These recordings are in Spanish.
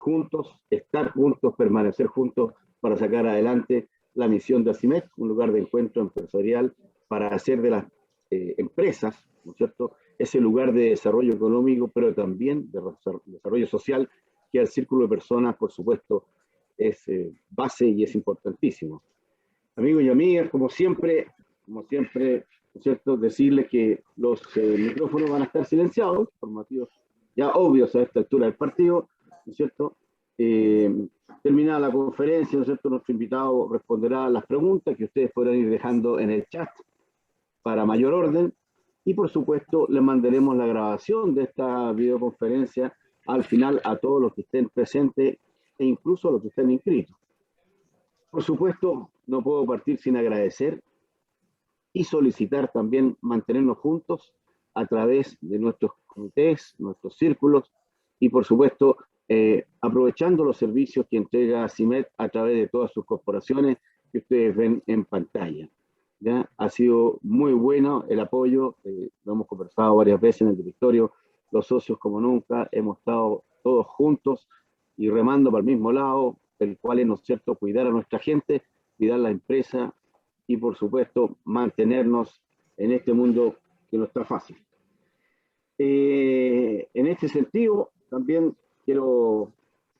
juntos, estar juntos, permanecer juntos para sacar adelante la misión de ACIMEC, un lugar de encuentro empresarial para hacer de las empresas, ¿no es cierto?, ese lugar de desarrollo económico, pero también de desarrollo social, que el círculo de personas, por supuesto, es base y es importantísimo. Amigos y amigas, como siempre, ¿no es cierto?, decirles que los micrófonos van a estar silenciados, por motivos ya obvios a esta altura del partido, ¿no es cierto? Terminada la conferencia, ¿no es cierto?, nuestro invitado responderá a las preguntas que ustedes podrán ir dejando en el chat para mayor orden, y por supuesto les mandaremos la grabación de esta videoconferencia al final a todos los que estén presentes e incluso a los que estén inscritos. Por supuesto, no puedo partir sin agradecer y solicitar también mantenernos juntos a través de nuestros comités, nuestros círculos y por supuesto aprovechando los servicios que entrega CIMED a través de todas sus corporaciones que ustedes ven en pantalla. ¿Ya? Ha sido muy bueno el apoyo, lo hemos conversado varias veces en el directorio, los socios como nunca, hemos estado todos juntos y remando para el mismo lado, el cual es, ¿no es cierto?, cuidar a nuestra gente, cuidar la empresa y por supuesto mantenernos en este mundo que no está fácil. En este sentido, también quiero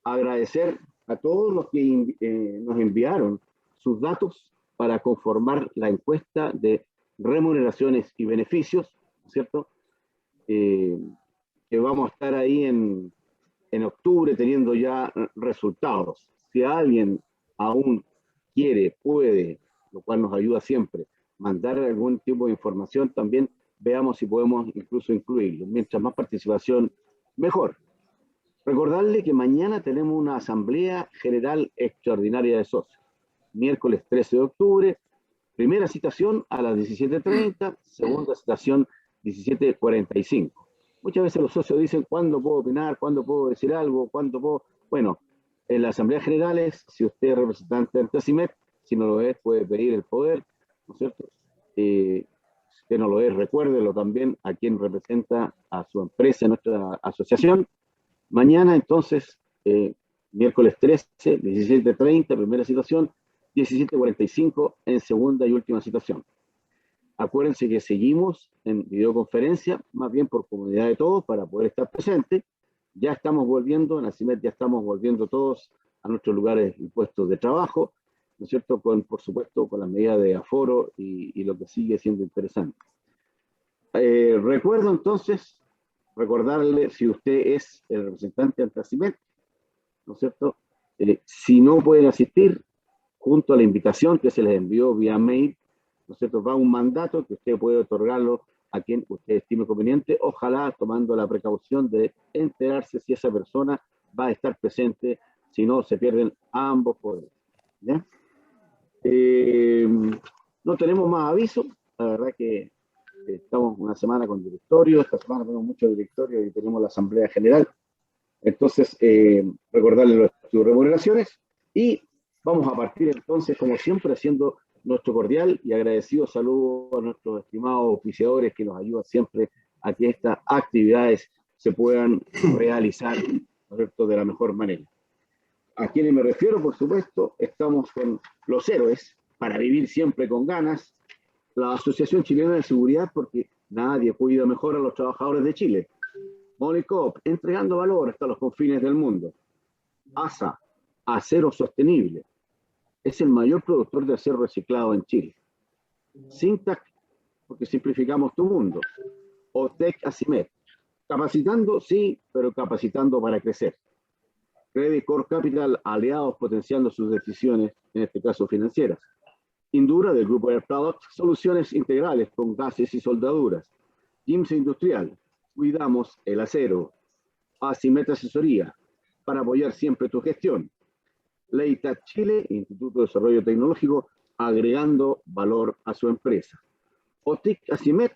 agradecer a todos los que nos enviaron sus datos para conformar la encuesta de remuneraciones y beneficios, ¿cierto? Que vamos a estar ahí en octubre teniendo ya resultados. Si alguien aún quiere, puede, lo cual nos ayuda siempre, mandar algún tipo de información, también veamos si podemos incluso incluirlo. Mientras más participación, mejor. Recordarle que mañana tenemos una asamblea general extraordinaria de socios. Miércoles 13 de octubre, primera citación a las 17:30, segunda citación 17:45. Muchas veces los socios dicen, ¿cuándo puedo opinar? ¿Cuándo puedo decir algo? ¿Cuándo puedo? Bueno, en la asamblea general es, si usted es representante ante ACIMEC, si no lo es, puede pedir el poder, ¿no es cierto? Si usted no lo es, recuérdelo también a quien representa a su empresa, a nuestra asociación. Mañana, entonces, miércoles 13, 17:30, primera citación, 17:45 en segunda y última citación. Acuérdense que seguimos en videoconferencia, más bien por comodidad de todos, para poder estar presentes. Ya estamos volviendo, en ACIMED ya estamos volviendo todos a nuestros lugares y puestos de trabajo, ¿no es cierto?, por supuesto, con las medidas de aforo y lo que sigue siendo interesante. Recuerdo entonces, recordarle, si usted es el representante ante ACIMED, ¿no es cierto?, si no pueden asistir, junto a la invitación que se les envió vía mail, ¿no es cierto?, va un mandato que usted puede otorgarlo a quien usted estime conveniente, ojalá tomando la precaución de enterarse si esa persona va a estar presente, si no se pierden ambos poderes. ¿Ya? No tenemos más aviso, la verdad que estamos una semana con directorio, esta semana tenemos mucho directorio y tenemos la asamblea general, entonces recordarles sus remuneraciones y vamos a partir entonces, como siempre, haciendo nuestro cordial y agradecido saludo a nuestros estimados oficiadores que nos ayudan siempre a que estas actividades se puedan realizar, ¿no es cierto?, de la mejor manera. A quienes me refiero, por supuesto, estamos con los héroes para vivir siempre con ganas, la Asociación Chilena de Seguridad, porque nadie cuida mejor a los trabajadores de Chile. Molicop, entregando valor hasta los confines del mundo. ASA, acero sostenible. Es el mayor productor de acero reciclado en Chile. Sintac, porque simplificamos tu mundo. OTEC ACIMED. Capacitando, sí, pero capacitando para crecer. Credit Core Capital, aliados potenciando sus decisiones, en este caso financieras. Indura, del grupo Air Products, soluciones integrales con gases y soldaduras. IMSA Industrial, cuidamos el acero. ACIMED Asesoría, para apoyar siempre tu gestión. Leitat Chile, Instituto de Desarrollo Tecnológico, agregando valor a su empresa. OTIC ACIMED,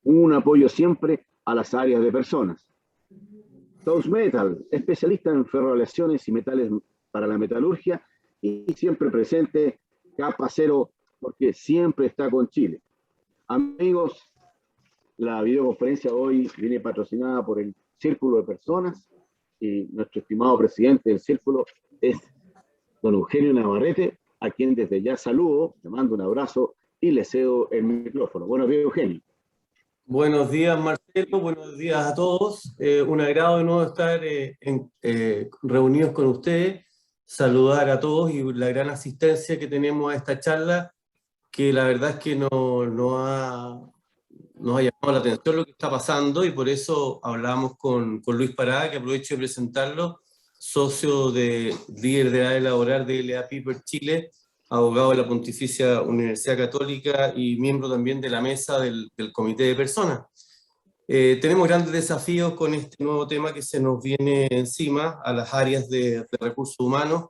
un apoyo siempre a las áreas de personas. Toast Metal, especialista en ferroaleaciones y metales para la metalurgia y siempre presente, capa cero, porque siempre está con Chile. Amigos, la videoconferencia hoy viene patrocinada por el Círculo de Personas, y nuestro estimado presidente del Círculo es don Eugenio Navarrete, a quien desde ya saludo, le mando un abrazo y le cedo el micrófono. Buenos días, Eugenio. Buenos días, Marcelo, buenos días a todos. Un agrado de nuevo estar reunidos con ustedes, saludar a todos y la gran asistencia que tenemos a esta charla, que la verdad es que nos ha llamado la atención lo que está pasando, y por eso hablamos con Luis Pará, que aprovecho de presentarlo, socio líder de área laboral de LA Piper Chile, abogado de la Pontificia Universidad Católica y miembro también de la mesa del Comité de Personas. Tenemos grandes desafíos con este nuevo tema que se nos viene encima a las áreas de recursos humanos,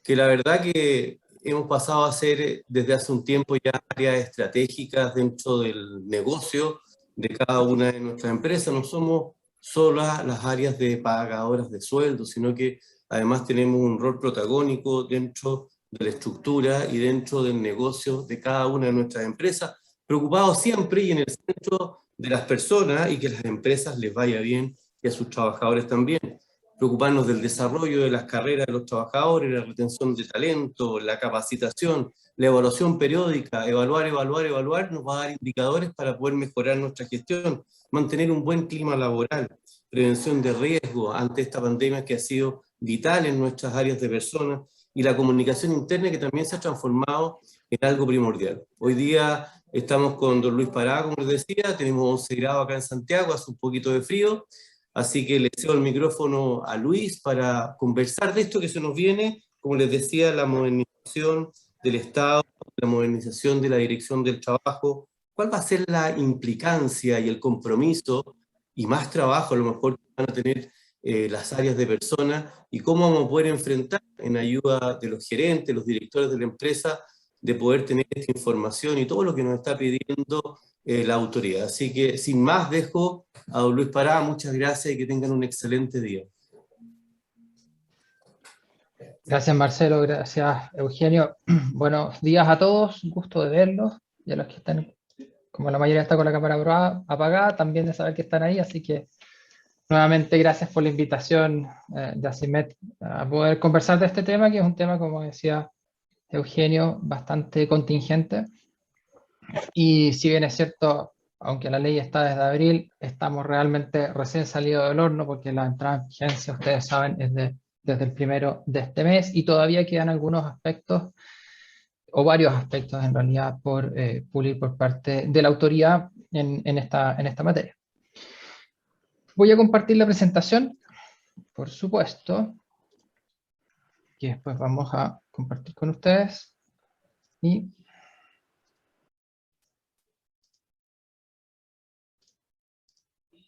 que la verdad que hemos pasado a ser desde hace un tiempo ya áreas estratégicas dentro del negocio de cada una de nuestras empresas. No somos solo las áreas de pagadoras de sueldos, sino que además tenemos un rol protagónico dentro de la estructura y dentro del negocio de cada una de nuestras empresas, preocupados siempre y en el centro de las personas, y que a las empresas les vaya bien y a sus trabajadores también. Preocuparnos del desarrollo de las carreras de los trabajadores, la retención de talento, la capacitación, la evaluación periódica, evaluar, nos va a dar indicadores para poder mejorar nuestra gestión, mantener un buen clima laboral, prevención de riesgo ante esta pandemia que ha sido vital en nuestras áreas de personas, y la comunicación interna, que también se ha transformado en algo primordial. Hoy día estamos con don Luis Pará, como les decía, tenemos 11 grados acá en Santiago, hace un poquito de frío, así que le cedo el micrófono a Luis para conversar de esto que se nos viene, como les decía, la modernización del Estado, la modernización de la dirección del trabajo. ¿Cuál va a ser la implicancia y el compromiso y más trabajo a lo mejor que van a tener las áreas de personas, y cómo vamos a poder enfrentar en ayuda de los gerentes, los directores de la empresa, de poder tener esta información y todo lo que nos está pidiendo la autoridad? Así que sin más dejo a don Luis Pará. Muchas gracias y que tengan un excelente día. Gracias, Marcelo, gracias, Eugenio. Buenos días a todos, gusto de verlos, y a los que están, como la mayoría está con la cámara apagada, también de saber que están ahí, así que nuevamente gracias por la invitación de ACIMED a poder conversar de este tema, que es un tema, como decía Eugenio, bastante contingente. Y si bien es cierto, aunque la ley está desde abril, estamos realmente recién salidos del horno, porque la entrada en vigencia, ustedes saben, es desde el 1 de este mes, y todavía quedan algunos aspectos, o varios aspectos en realidad, por pulir por parte de la autoridad en esta materia. Voy a compartir la presentación, por supuesto, que después vamos a compartir con ustedes. Y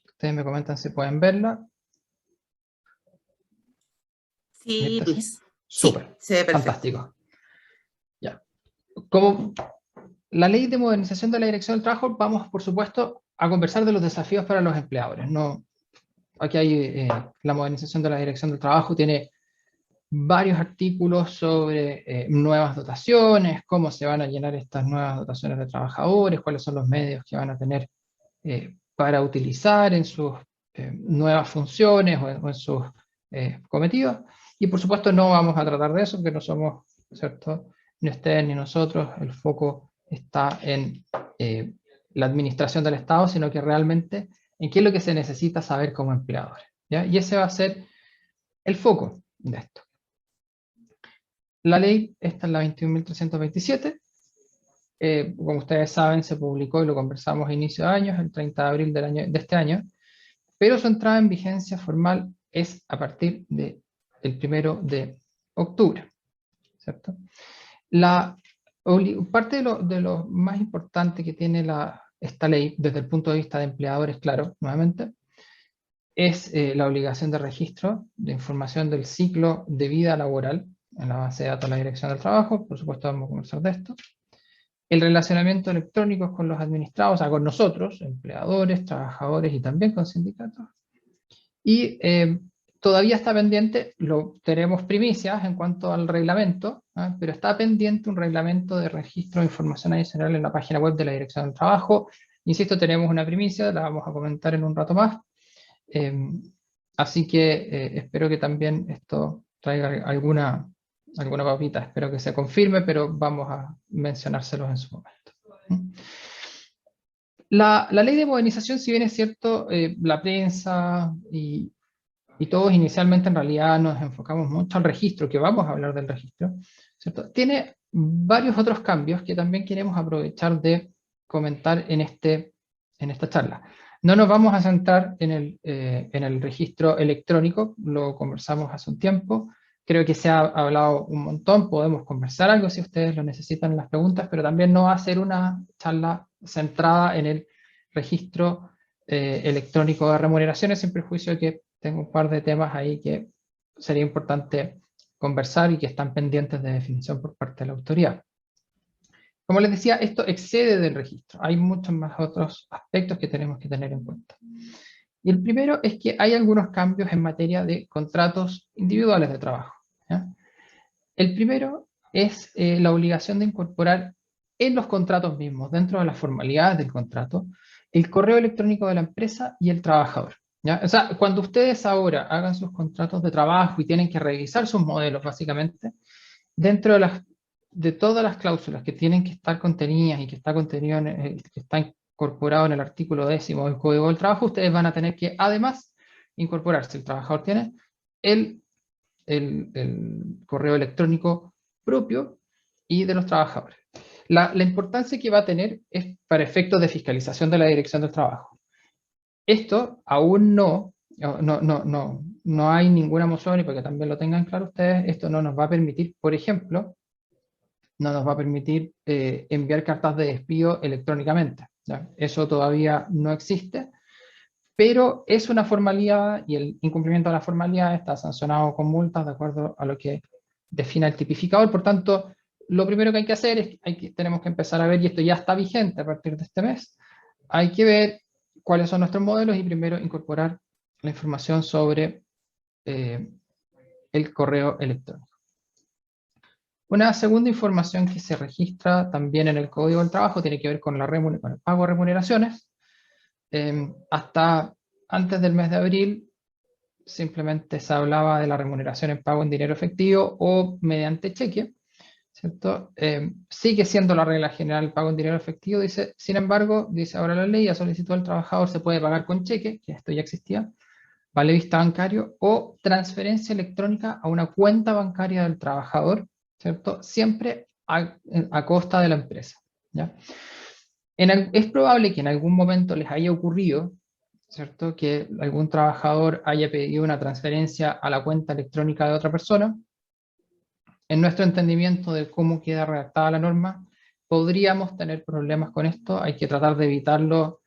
ustedes me comentan si pueden verla. Sí, Luis. Súper, sí, se ve perfecto. fantástico. Ya. Como la ley de modernización de la dirección del trabajo, vamos, por supuesto, a conversar de los desafíos para los empleadores. No, aquí hay la modernización de la dirección del trabajo, tiene varios artículos sobre nuevas dotaciones, cómo se van a llenar estas nuevas dotaciones de trabajadores, cuáles son los medios que van a tener para utilizar en sus nuevas funciones o en sus cometidos. Y por supuesto no vamos a tratar de eso, porque no somos, ¿cierto?, ni ustedes ni nosotros, el foco está en la administración del Estado, sino que realmente en qué es lo que se necesita saber como empleadores, ¿ya? Y ese va a ser el foco de esto. La ley, esta es la 21.327, como ustedes saben, se publicó y lo conversamos a inicio de año, el 30 de abril de este año, pero su entrada en vigencia formal es a partir del 1 de octubre, ¿cierto? Parte de lo más importante que tiene esta ley, desde el punto de vista de empleadores, claro, nuevamente, es la obligación de registro de información del ciclo de vida laboral en la base de datos de la Dirección del Trabajo. Por supuesto vamos a conversar de esto. El relacionamiento electrónico con los administrados, o sea, con nosotros, empleadores, trabajadores y también con sindicatos. Y todavía está pendiente, tenemos primicias en cuanto al reglamento, pero está pendiente un reglamento de registro de información adicional en la página web de la Dirección del Trabajo. Insisto, tenemos una primicia, la vamos a comentar en un rato más. Así que espero que también esto traiga alguna papita, espero que se confirme, pero vamos a mencionárselos en su momento. La ley de modernización, si bien es cierto, la prensa y todos inicialmente en realidad nos enfocamos mucho al registro, que vamos a hablar del registro, ¿cierto? Tiene varios otros cambios que también queremos aprovechar de comentar en esta charla. No nos vamos a centrar en el registro electrónico, lo conversamos hace un tiempo, creo que se ha hablado un montón, podemos conversar algo si ustedes lo necesitan en las preguntas, pero también no va a ser una charla centrada en el registro electrónico de remuneraciones, sin perjuicio de que tengo un par de temas ahí que sería importante conversar y que están pendientes de definición por parte de la autoridad. Como les decía, esto excede del registro. Hay muchos más otros aspectos que tenemos que tener en cuenta. Y el primero es que hay algunos cambios en materia de contratos individuales de trabajo, ¿ya? El primero es la obligación de incorporar en los contratos mismos, dentro de las formalidades del contrato, el correo electrónico de la empresa y el trabajador, ¿ya? O sea, cuando ustedes ahora hagan sus contratos de trabajo y tienen que revisar sus modelos, básicamente, dentro de todas las cláusulas que tienen que estar contenidas y que está contenido que está incorporado en el artículo 10º del Código del Trabajo, ustedes van a tener que, además, incorporar, si el trabajador tiene, el correo electrónico propio y de los trabajadores. La importancia que va a tener es para efectos de fiscalización de la Dirección del Trabajo. Esto aún no hay ninguna moción, y para que también lo tengan claro ustedes, esto no nos va a permitir, por ejemplo, no nos va a permitir enviar cartas de despido electrónicamente, ¿ya? Eso todavía no existe, pero es una formalidad y el incumplimiento de la formalidad está sancionado con multas de acuerdo a lo que define el tipificador. Por tanto, lo primero que hay que hacer es tenemos que empezar a ver, y esto ya está vigente a partir de este mes, hay que ver cuáles son nuestros modelos y primero incorporar la información sobre el correo electrónico. Una segunda información que se registra también en el Código del Trabajo tiene que ver con el pago de remuneraciones. Hasta antes del mes de abril simplemente se hablaba de la remuneración en pago en dinero efectivo o mediante cheque, ¿cierto? Sigue siendo la regla general el pago en dinero efectivo, dice, sin embargo, dice ahora la ley, a solicitud del trabajador se puede pagar con cheque, que esto ya existía, vale vista bancario o transferencia electrónica a una cuenta bancaria del trabajador, ¿cierto? Siempre a costa de la empresa, ¿ya? Es probable que en algún momento les haya ocurrido, ¿cierto?, que algún trabajador haya pedido una transferencia a la cuenta electrónica de otra persona. En nuestro entendimiento de cómo queda redactada la norma, podríamos tener problemas con esto. Hay que tratar de evitarlo,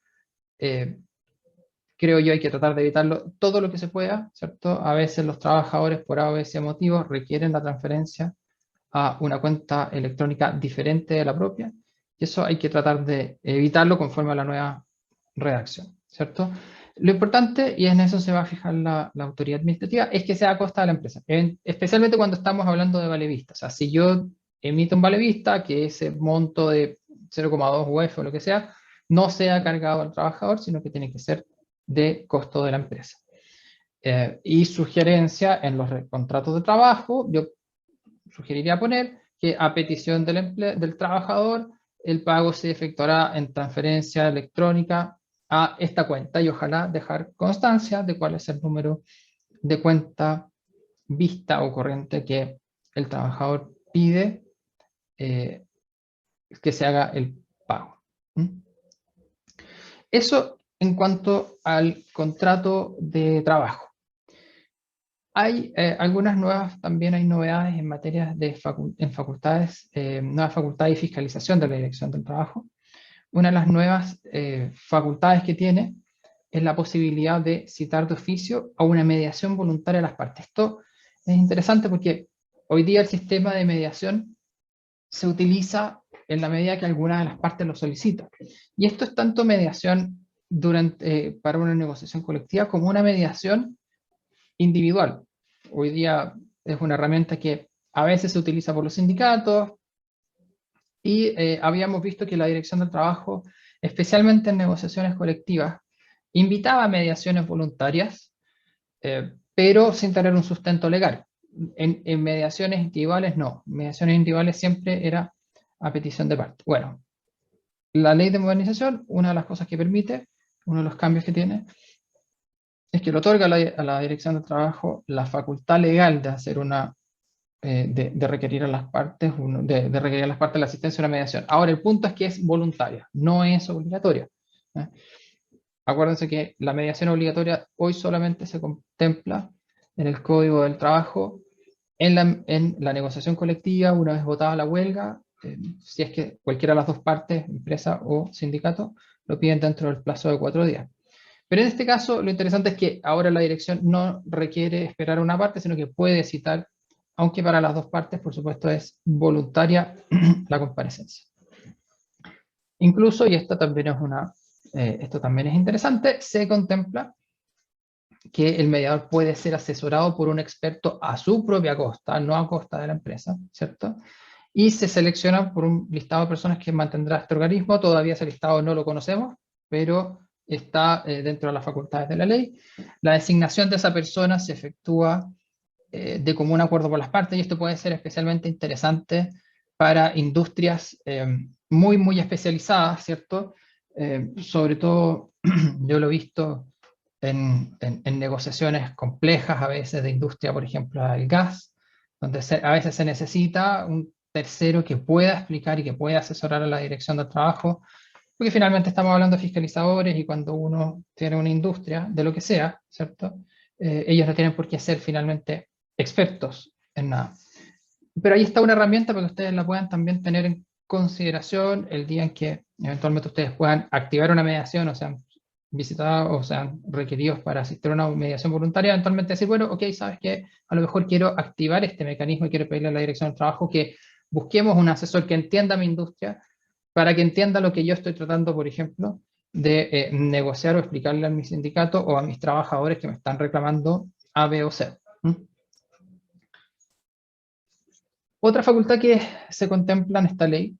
creo yo, hay que tratar de evitarlo todo lo que se pueda, ¿cierto? A veces los trabajadores, por A o B motivos, requieren la transferencia a una cuenta electrónica diferente de la propia, y eso hay que tratar de evitarlo conforme a la nueva redacción, ¿cierto? Lo importante, y en eso se va a fijar la autoridad administrativa, es que sea a costa de la empresa, especialmente cuando estamos hablando de vale vista. O sea, si yo emito un vale vista, que ese monto de 0,2 UF o lo que sea, no sea cargado al trabajador, sino que tiene que ser de costo de la empresa. Y sugerencia en los contratos de trabajo, yo sugeriría poner que a petición del trabajador, el pago se efectuará en transferencia electrónica a esta cuenta, y ojalá dejar constancia de cuál es el número de cuenta vista o corriente que el trabajador pide que se haga el pago. Eso en cuanto al contrato de trabajo. Hay algunas nuevas, también hay novedades en materia de facultades, nuevas facultades y fiscalización de la Dirección del Trabajo. Una de las nuevas facultades que tiene es la posibilidad de citar de oficio a una mediación voluntaria de las partes. Esto es interesante porque hoy día el sistema de mediación se utiliza en la medida que alguna de las partes lo solicita. Y esto es tanto mediación para una negociación colectiva como una mediación individual. Hoy día es una herramienta que a veces se utiliza por los sindicatos, y habíamos visto que la Dirección del Trabajo, especialmente en negociaciones colectivas, invitaba a mediaciones voluntarias pero sin tener un sustento legal. En mediaciones individuales no. Mediaciones individuales siempre era a petición de parte. Bueno, la ley de modernización, una de las cosas que permite, uno de los cambios que tiene, es que le otorga a la Dirección de Trabajo la facultad legal de hacer de requerir a las partes, de requerir a las partes la asistencia a una mediación. Ahora, el punto es que es voluntaria, no es obligatoria. Acuérdense que la mediación obligatoria hoy solamente se contempla en el Código del Trabajo, en la negociación colectiva, una vez votada la huelga, si es que cualquiera de las dos partes, empresa o sindicato, lo piden dentro del plazo de 4 días. Pero en este caso, lo interesante es que ahora la dirección no requiere esperar a una parte, sino que puede citar, aunque para las dos partes, por supuesto, es voluntaria la comparecencia. Incluso, y esto también es interesante, se contempla que el mediador puede ser asesorado por un experto a su propia costa, no a costa de la empresa, ¿cierto? Y se selecciona por un listado de personas que mantendrá este organismo. Todavía ese listado no lo conocemos, pero está dentro de las facultades de la ley. La designación de esa persona se efectúa de común acuerdo por las partes, y esto puede ser especialmente interesante para industrias muy, muy especializadas, ¿cierto? Sobre todo, yo lo he visto en negociaciones complejas, a veces de industria, por ejemplo, del gas, donde a veces se necesita un tercero que pueda explicar y que pueda asesorar a la Dirección del Trabajo, porque finalmente estamos hablando de fiscalizadores, y cuando uno tiene una industria, de lo que sea, ¿cierto? Ellos no tienen por qué ser finalmente expertos en nada. Pero ahí está una herramienta para que ustedes la puedan también tener en consideración el día en que eventualmente ustedes puedan activar una mediación, o sean visitados o sean requeridos para asistir a una mediación voluntaria, eventualmente decir, bueno, ok, sabes que a lo mejor quiero activar este mecanismo y quiero pedirle a la Dirección del Trabajo que busquemos un asesor que entienda mi industria, para que entienda lo que yo estoy tratando, por ejemplo, de negociar o explicarle a mi sindicato o a mis trabajadores que me están reclamando A, B o C. Otra facultad que se contempla en esta ley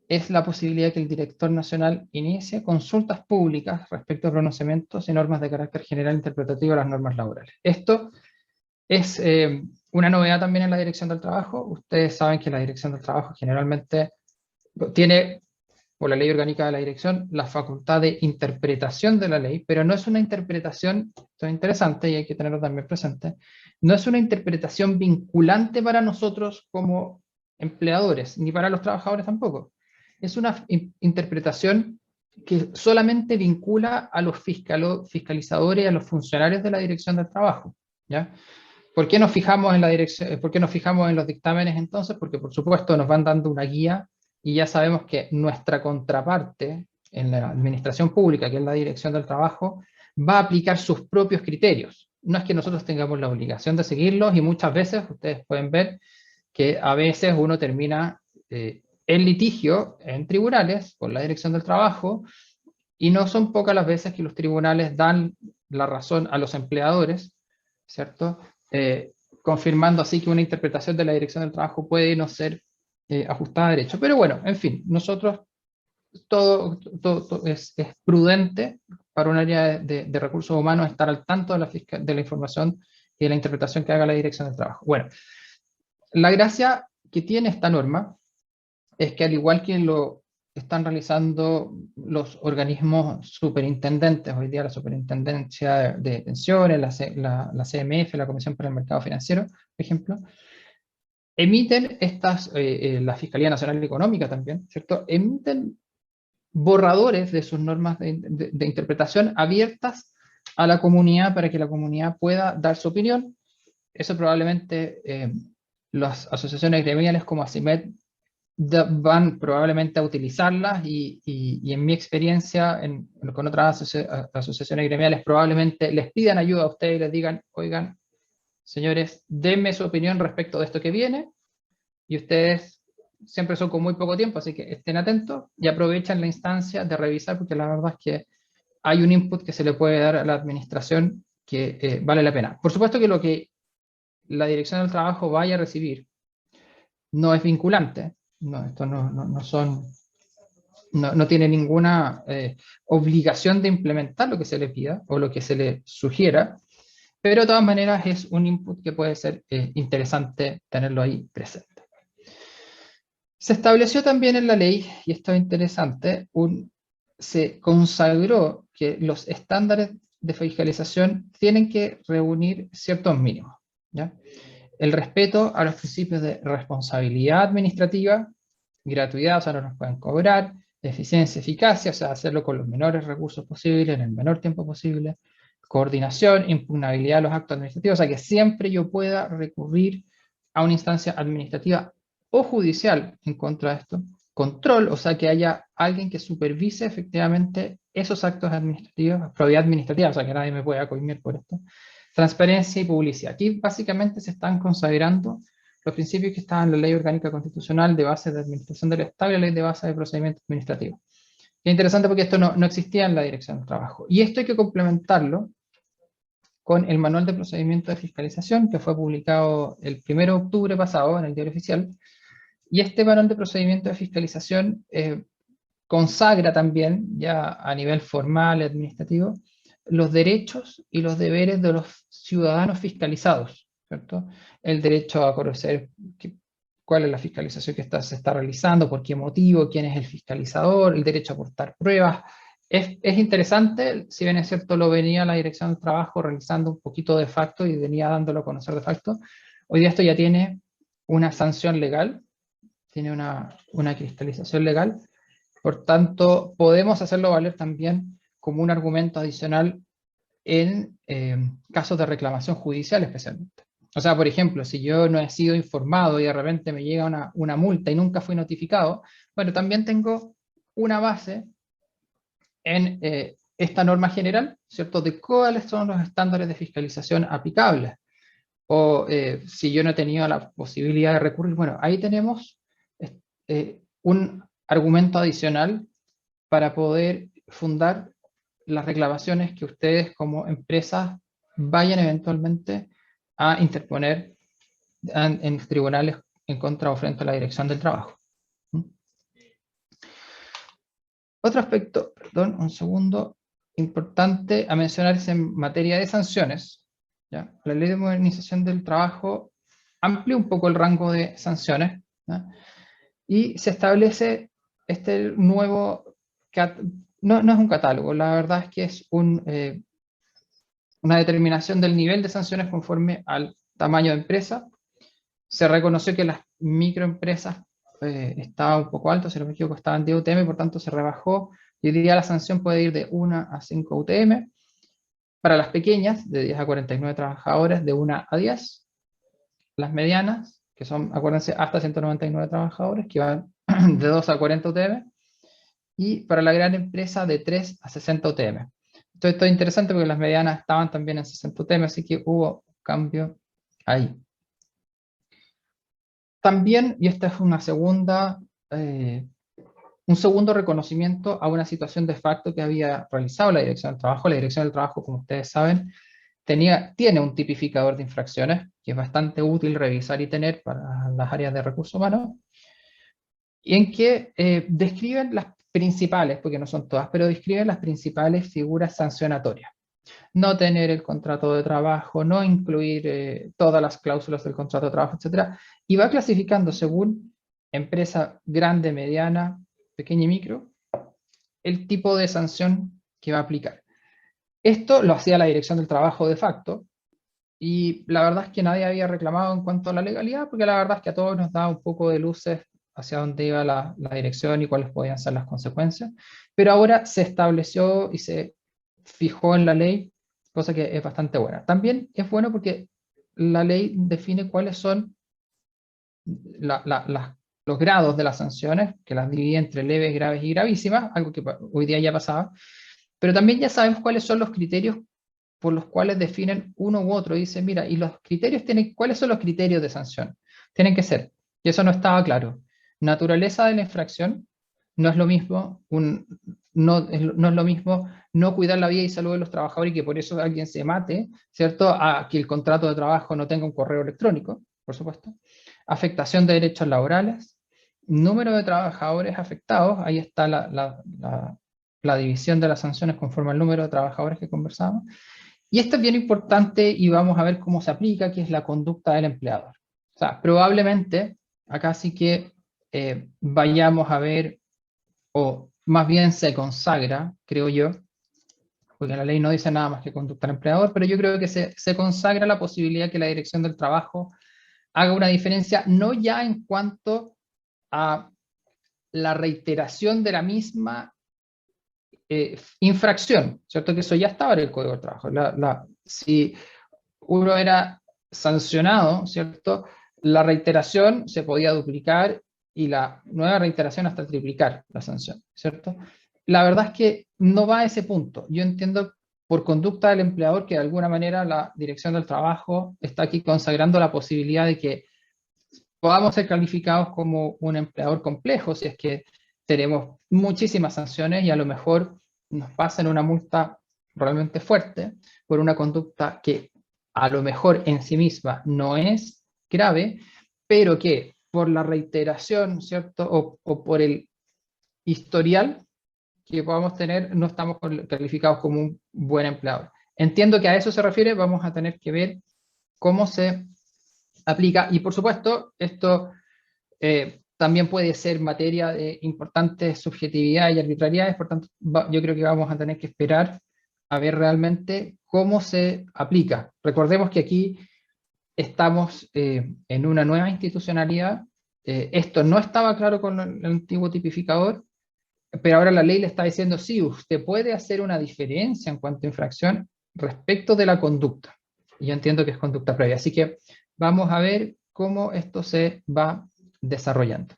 es la posibilidad de que el director nacional inicie consultas públicas respecto a pronunciamientos y normas de carácter general interpretativo de las normas laborales. Esto es una novedad también en la Dirección del Trabajo. Ustedes saben que la Dirección del Trabajo generalmente tiene, por la ley orgánica de la dirección, la facultad de interpretación de la ley, pero no es una interpretación, esto es interesante y hay que tenerlo también presente, no es una interpretación vinculante para nosotros como empleadores, ni para los trabajadores tampoco. Es una interpretación que solamente vincula a los fiscalizadores y a los funcionarios de la Dirección del Trabajo, ¿ya? ¿Por qué nos fijamos en la dirección, por qué nos fijamos en los dictámenes entonces? Porque por supuesto nos van dando una guía y ya sabemos que nuestra contraparte en la administración pública, que es la Dirección del Trabajo, va a aplicar sus propios criterios. No es que nosotros tengamos la obligación de seguirlos, y muchas veces ustedes pueden ver que a veces uno termina en litigio en tribunales con la Dirección del Trabajo, y no son pocas las veces que los tribunales dan la razón a los empleadores, ¿cierto? Confirmando así que una interpretación de la Dirección del Trabajo puede no ser ajustada a derecho. Pero bueno, en fin, nosotros todo es prudente para un área de recursos humanos estar al tanto de la información y de la interpretación que haga la Dirección del Trabajo. Bueno, la gracia que tiene esta norma es que, al igual que lo están realizando los organismos superintendentes, hoy día la Superintendencia de Pensiones, la CMF, la Comisión para el Mercado Financiero, por ejemplo, emiten la Fiscalía Nacional Económica también, ¿cierto? Emiten borradores de sus normas de interpretación abiertas a la comunidad para que la comunidad pueda dar su opinión. Eso probablemente las asociaciones gremiales como ACIMED van probablemente a utilizarlas, y en mi experiencia con otras asociaciones gremiales probablemente les pidan ayuda a ustedes y les digan, oigan, señores, denme su opinión respecto de esto que viene, y ustedes siempre son con muy poco tiempo, así que estén atentos y aprovechen la instancia de revisar, porque la verdad es que hay un input que se le puede dar a la administración que vale la pena. Por supuesto que lo que la Dirección del Trabajo vaya a recibir no es vinculante, esto no tiene ninguna obligación de implementar lo que se le pida o lo que se le sugiera. pero de todas maneras es un input que puede ser interesante tenerlo ahí presente. Se estableció también en la ley, y esto es interesante, se consagró que los estándares de fiscalización tienen que reunir ciertos mínimos, ¿ya? El respeto a los principios de responsabilidad administrativa, gratuidad, o sea, no nos pueden cobrar, eficiencia, eficacia, o sea, hacerlo con los menores recursos posibles, en el menor tiempo posible, coordinación, impugnabilidad de los actos administrativos, o sea, que siempre yo pueda recurrir a una instancia administrativa o judicial en contra de esto. Control, o sea, que haya alguien que supervise efectivamente esos actos administrativos, probidad administrativa, o sea, que nadie me pueda coimir por esto. Transparencia y publicidad. Aquí básicamente se están consagrando los principios que estaban en la Ley Orgánica Constitucional de Base de Administración del Estado y la Ley de Base de Procedimiento Administrativo. Es interesante porque esto no existía en la Dirección del Trabajo. Y esto hay que complementarlo con el Manual de Procedimiento de Fiscalización, que fue publicado el 1 de octubre pasado en el Diario Oficial. Y este Manual de Procedimiento de Fiscalización consagra también, ya a nivel formal y administrativo, los derechos y los deberes de los ciudadanos fiscalizados, ¿cierto? El derecho a conocer cuál es la fiscalización que se está realizando, por qué motivo, quién es el fiscalizador, el derecho a aportar pruebas. Es interesante, si bien es cierto, lo venía la Dirección del Trabajo realizando un poquito de facto y venía dándolo a conocer de facto. Hoy día esto ya tiene una sanción legal, tiene una cristalización legal, por tanto, podemos hacerlo valer también como un argumento adicional en casos de reclamación judicial especialmente. O sea, por ejemplo, si yo no he sido informado y de repente me llega una multa y nunca fui notificado, bueno, también tengo una base en esta norma general, ¿cierto?, de cuáles son los estándares de fiscalización aplicables. O si yo no he tenido la posibilidad de recurrir, bueno, ahí tenemos un argumento adicional para poder fundar las reclamaciones que ustedes como empresas vayan eventualmente a interponer en tribunales en contra o frente a la Dirección del Trabajo. Otro aspecto, perdón, un segundo, importante a mencionar es en materia de sanciones, ¿ya? La Ley de Modernización del Trabajo amplía un poco el rango de sanciones, ¿ya? Y se establece este nuevo, no es un catálogo, la verdad es que es una determinación del nivel de sanciones conforme al tamaño de empresa. Se reconoció que las microempresas estaban un poco altas, si no me equivoco, estaban 10 UTM, por tanto se rebajó, y hoy día la sanción puede ir de 1 a 5 UTM. Para las pequeñas, de 10 a 49 trabajadores, de 1 a 10. Las medianas, que son, acuérdense, hasta 199 trabajadores, que van de 2 a 40 UTM, y para la gran empresa de 3 a 60 UTM. Esto es interesante porque las medianas estaban también en 60 UTM, así que hubo cambio ahí. También, y esta es un segundo reconocimiento a una situación de facto que había realizado la Dirección del Trabajo. La Dirección del Trabajo, como ustedes saben, tiene un tipificador de infracciones, que es bastante útil revisar y tener para las áreas de recursos humanos, y en que describen las principales, porque no son todas, pero describen las principales figuras sancionatorias. No tener el contrato de trabajo, no incluir todas las cláusulas del contrato de trabajo, etc. Y va clasificando según empresa grande, mediana, pequeña y micro, el tipo de sanción que va a aplicar. Esto lo hacía la Dirección del Trabajo de facto, y la verdad es que nadie había reclamado en cuanto a la legalidad, porque la verdad es que a todos nos da un poco de luces hacia dónde iba la dirección y cuáles podían ser las consecuencias. Pero ahora se estableció y se fijó en la ley, cosa que es bastante buena. También es bueno porque la ley define cuáles son los grados de las sanciones, que las divide entre leves, graves y gravísimas, algo que hoy día ya pasaba, pero también ya sabemos cuáles son los criterios por los cuales definen uno u otro. Dice, mira, y los criterios ¿cuáles son los criterios de sanción? Tienen que ser, y eso no estaba claro, naturaleza de la infracción. No es lo mismo no es lo mismo no cuidar la vida y salud de los trabajadores y que por eso alguien se mate, ¿cierto?, a que el contrato de trabajo no tenga un correo electrónico, por supuesto. Afectación de derechos laborales, número de trabajadores afectados, ahí está la división de las sanciones conforme al número de trabajadores que conversamos, Y esto es bien importante y vamos a ver cómo se aplica, que es la conducta del empleador. O sea, probablemente acá sí que vayamos a ver, o más bien se consagra, creo yo, porque la ley no dice nada más que conducta del empleador, pero yo creo que se consagra la posibilidad que la Dirección del Trabajo haga una diferencia, no ya en cuanto a la reiteración de la misma infracción, ¿cierto? Que eso ya estaba en el Código del Trabajo. Si uno era sancionado, ¿cierto? La reiteración se podía duplicar y la nueva reiteración hasta triplicar la sanción, ¿cierto? La verdad es que no va a ese punto. Yo entiendo por conducta del empleador que de alguna manera la Dirección del Trabajo está aquí consagrando la posibilidad de que podamos ser calificados como un empleador complejo, si es que tenemos muchísimas sanciones y a lo mejor nos pasan una multa realmente fuerte por una conducta que a lo mejor en sí misma no es grave, pero que por la reiteración, ¿cierto? O por el historial que podamos tener, no estamos calificados como un buen empleador. Entiendo que a eso se refiere, vamos a tener que ver cómo se aplica, y por supuesto, esto también puede ser materia de importantes subjetividades y arbitrariedades, por tanto, yo creo que vamos a tener que esperar a ver realmente cómo se aplica. Recordemos que aquí estamos en una nueva institucionalidad, esto no estaba claro con el antiguo tipificador, pero ahora la ley le está diciendo, sí, usted puede hacer una diferencia en cuanto a infracción respecto de la conducta. Y yo entiendo que es conducta previa, así que vamos a ver cómo esto se va desarrollando.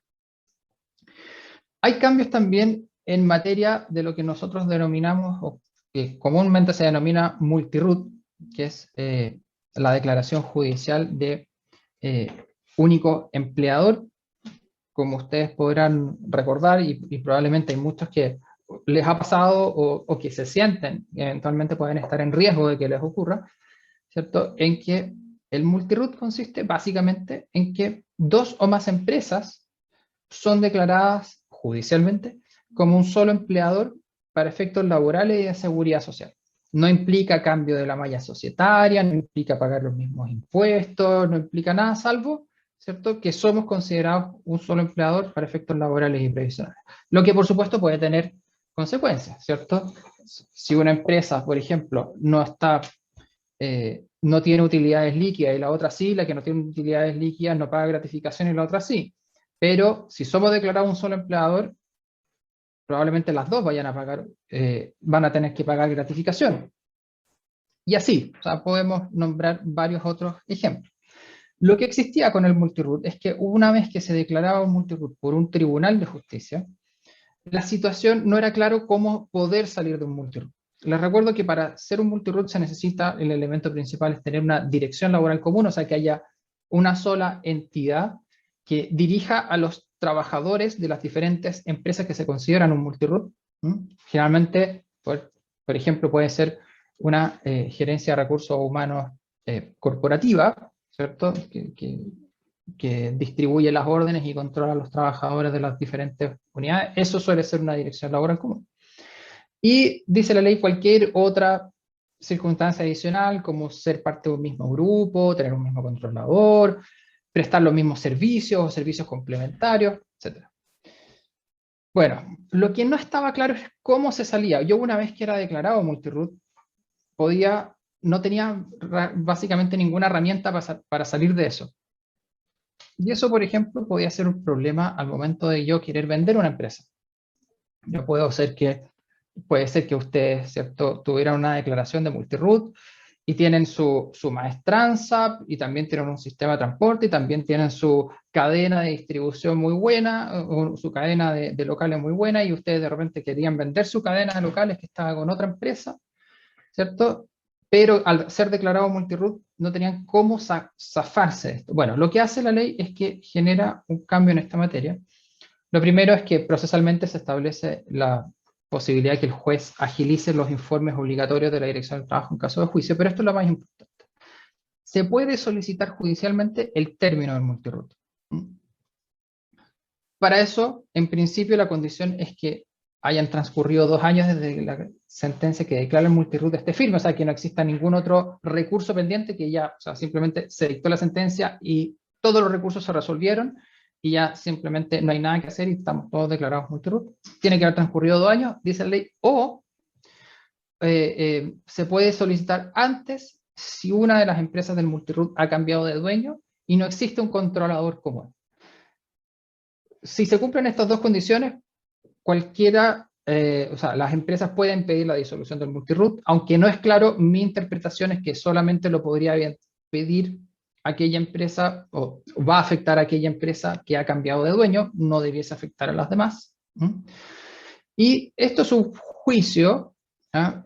Hay cambios también en materia de lo que nosotros denominamos, o que comúnmente se denomina multiroot, que es la declaración judicial de único empleador. Como ustedes podrán recordar, y probablemente hay muchos que les ha pasado o que se sienten, eventualmente pueden estar en riesgo de que les ocurra, ¿cierto? En que el multiroot consiste básicamente en que dos o más empresas son declaradas judicialmente como un solo empleador para efectos laborales y de seguridad social. No implica cambio de la malla societaria, no implica pagar los mismos impuestos, no implica nada salvo, ¿cierto?, que somos considerados un solo empleador para efectos laborales y previsionales. Lo que por supuesto puede tener consecuencias, ¿cierto? Si una empresa, por ejemplo, no tiene utilidades líquidas y la otra sí, la que no tiene utilidades líquidas no paga gratificación y la otra sí. Pero si somos declarados un solo empleador, probablemente las dos vayan a pagar, van a tener que pagar gratificación. Y así, o sea, podemos nombrar varios otros ejemplos. Lo que existía con el multiroot es que una vez que se declaraba un multiroot por un tribunal de justicia, la situación no era claro cómo poder salir de un multiroot. Les recuerdo que para ser un multiroot se necesita, el elemento principal es tener una dirección laboral común, o sea que haya una sola entidad que dirija a los trabajadores de las diferentes empresas que se consideran un multiroot. Generalmente, por ejemplo, puede ser una gerencia de recursos humanos corporativa, ¿cierto? Que distribuye las órdenes y controla a los trabajadores de las diferentes unidades. Eso suele ser una dirección laboral común. Y dice la ley cualquier otra circunstancia adicional, como ser parte de un mismo grupo, tener un mismo controlador, prestar los mismos servicios o servicios complementarios, etc. Bueno, lo que no estaba claro es cómo se salía. Yo una vez que era declarado multiroot, no tenía básicamente ninguna herramienta para salir de eso. Y eso, por ejemplo, podía ser un problema al momento de yo querer vender una empresa. Puede ser que ustedes, ¿cierto?, tuvieran una declaración de multiroot y tienen su maestranza y también tienen un sistema de transporte y también tienen su cadena de distribución muy buena, o su cadena de locales muy buena, y ustedes de repente querían vender su cadena de locales que estaba con otra empresa, ¿cierto? Pero al ser declarado multiroot no tenían cómo zafarse de esto. Bueno, lo que hace la ley es que genera un cambio en esta materia. Lo primero es que procesalmente se establece la posibilidad de que el juez agilice los informes obligatorios de la Dirección del Trabajo en caso de juicio, pero esto es lo más importante. Se puede solicitar judicialmente el término del multiroot. Para eso, en principio, la condición es que hayan transcurrido 2 años desde la sentencia que declara el multiroot esté firme, o sea, que no exista ningún otro recurso pendiente, que ya, o sea, simplemente se dictó la sentencia y todos los recursos se resolvieron y ya simplemente no hay nada que hacer y estamos todos declarados multiroot. Tiene que haber transcurrido 2 años, dice la ley, o se puede solicitar antes si una de las empresas del multiroot ha cambiado de dueño y no existe un controlador común. Si se cumplen estas dos condiciones, cualquiera, o sea, las empresas pueden pedir la disolución del multiroot, aunque no es claro, mi interpretación es que solamente lo podría pedir aquella empresa, o va a afectar a aquella empresa que ha cambiado de dueño, no debiese afectar a las demás. Y esto es un juicio,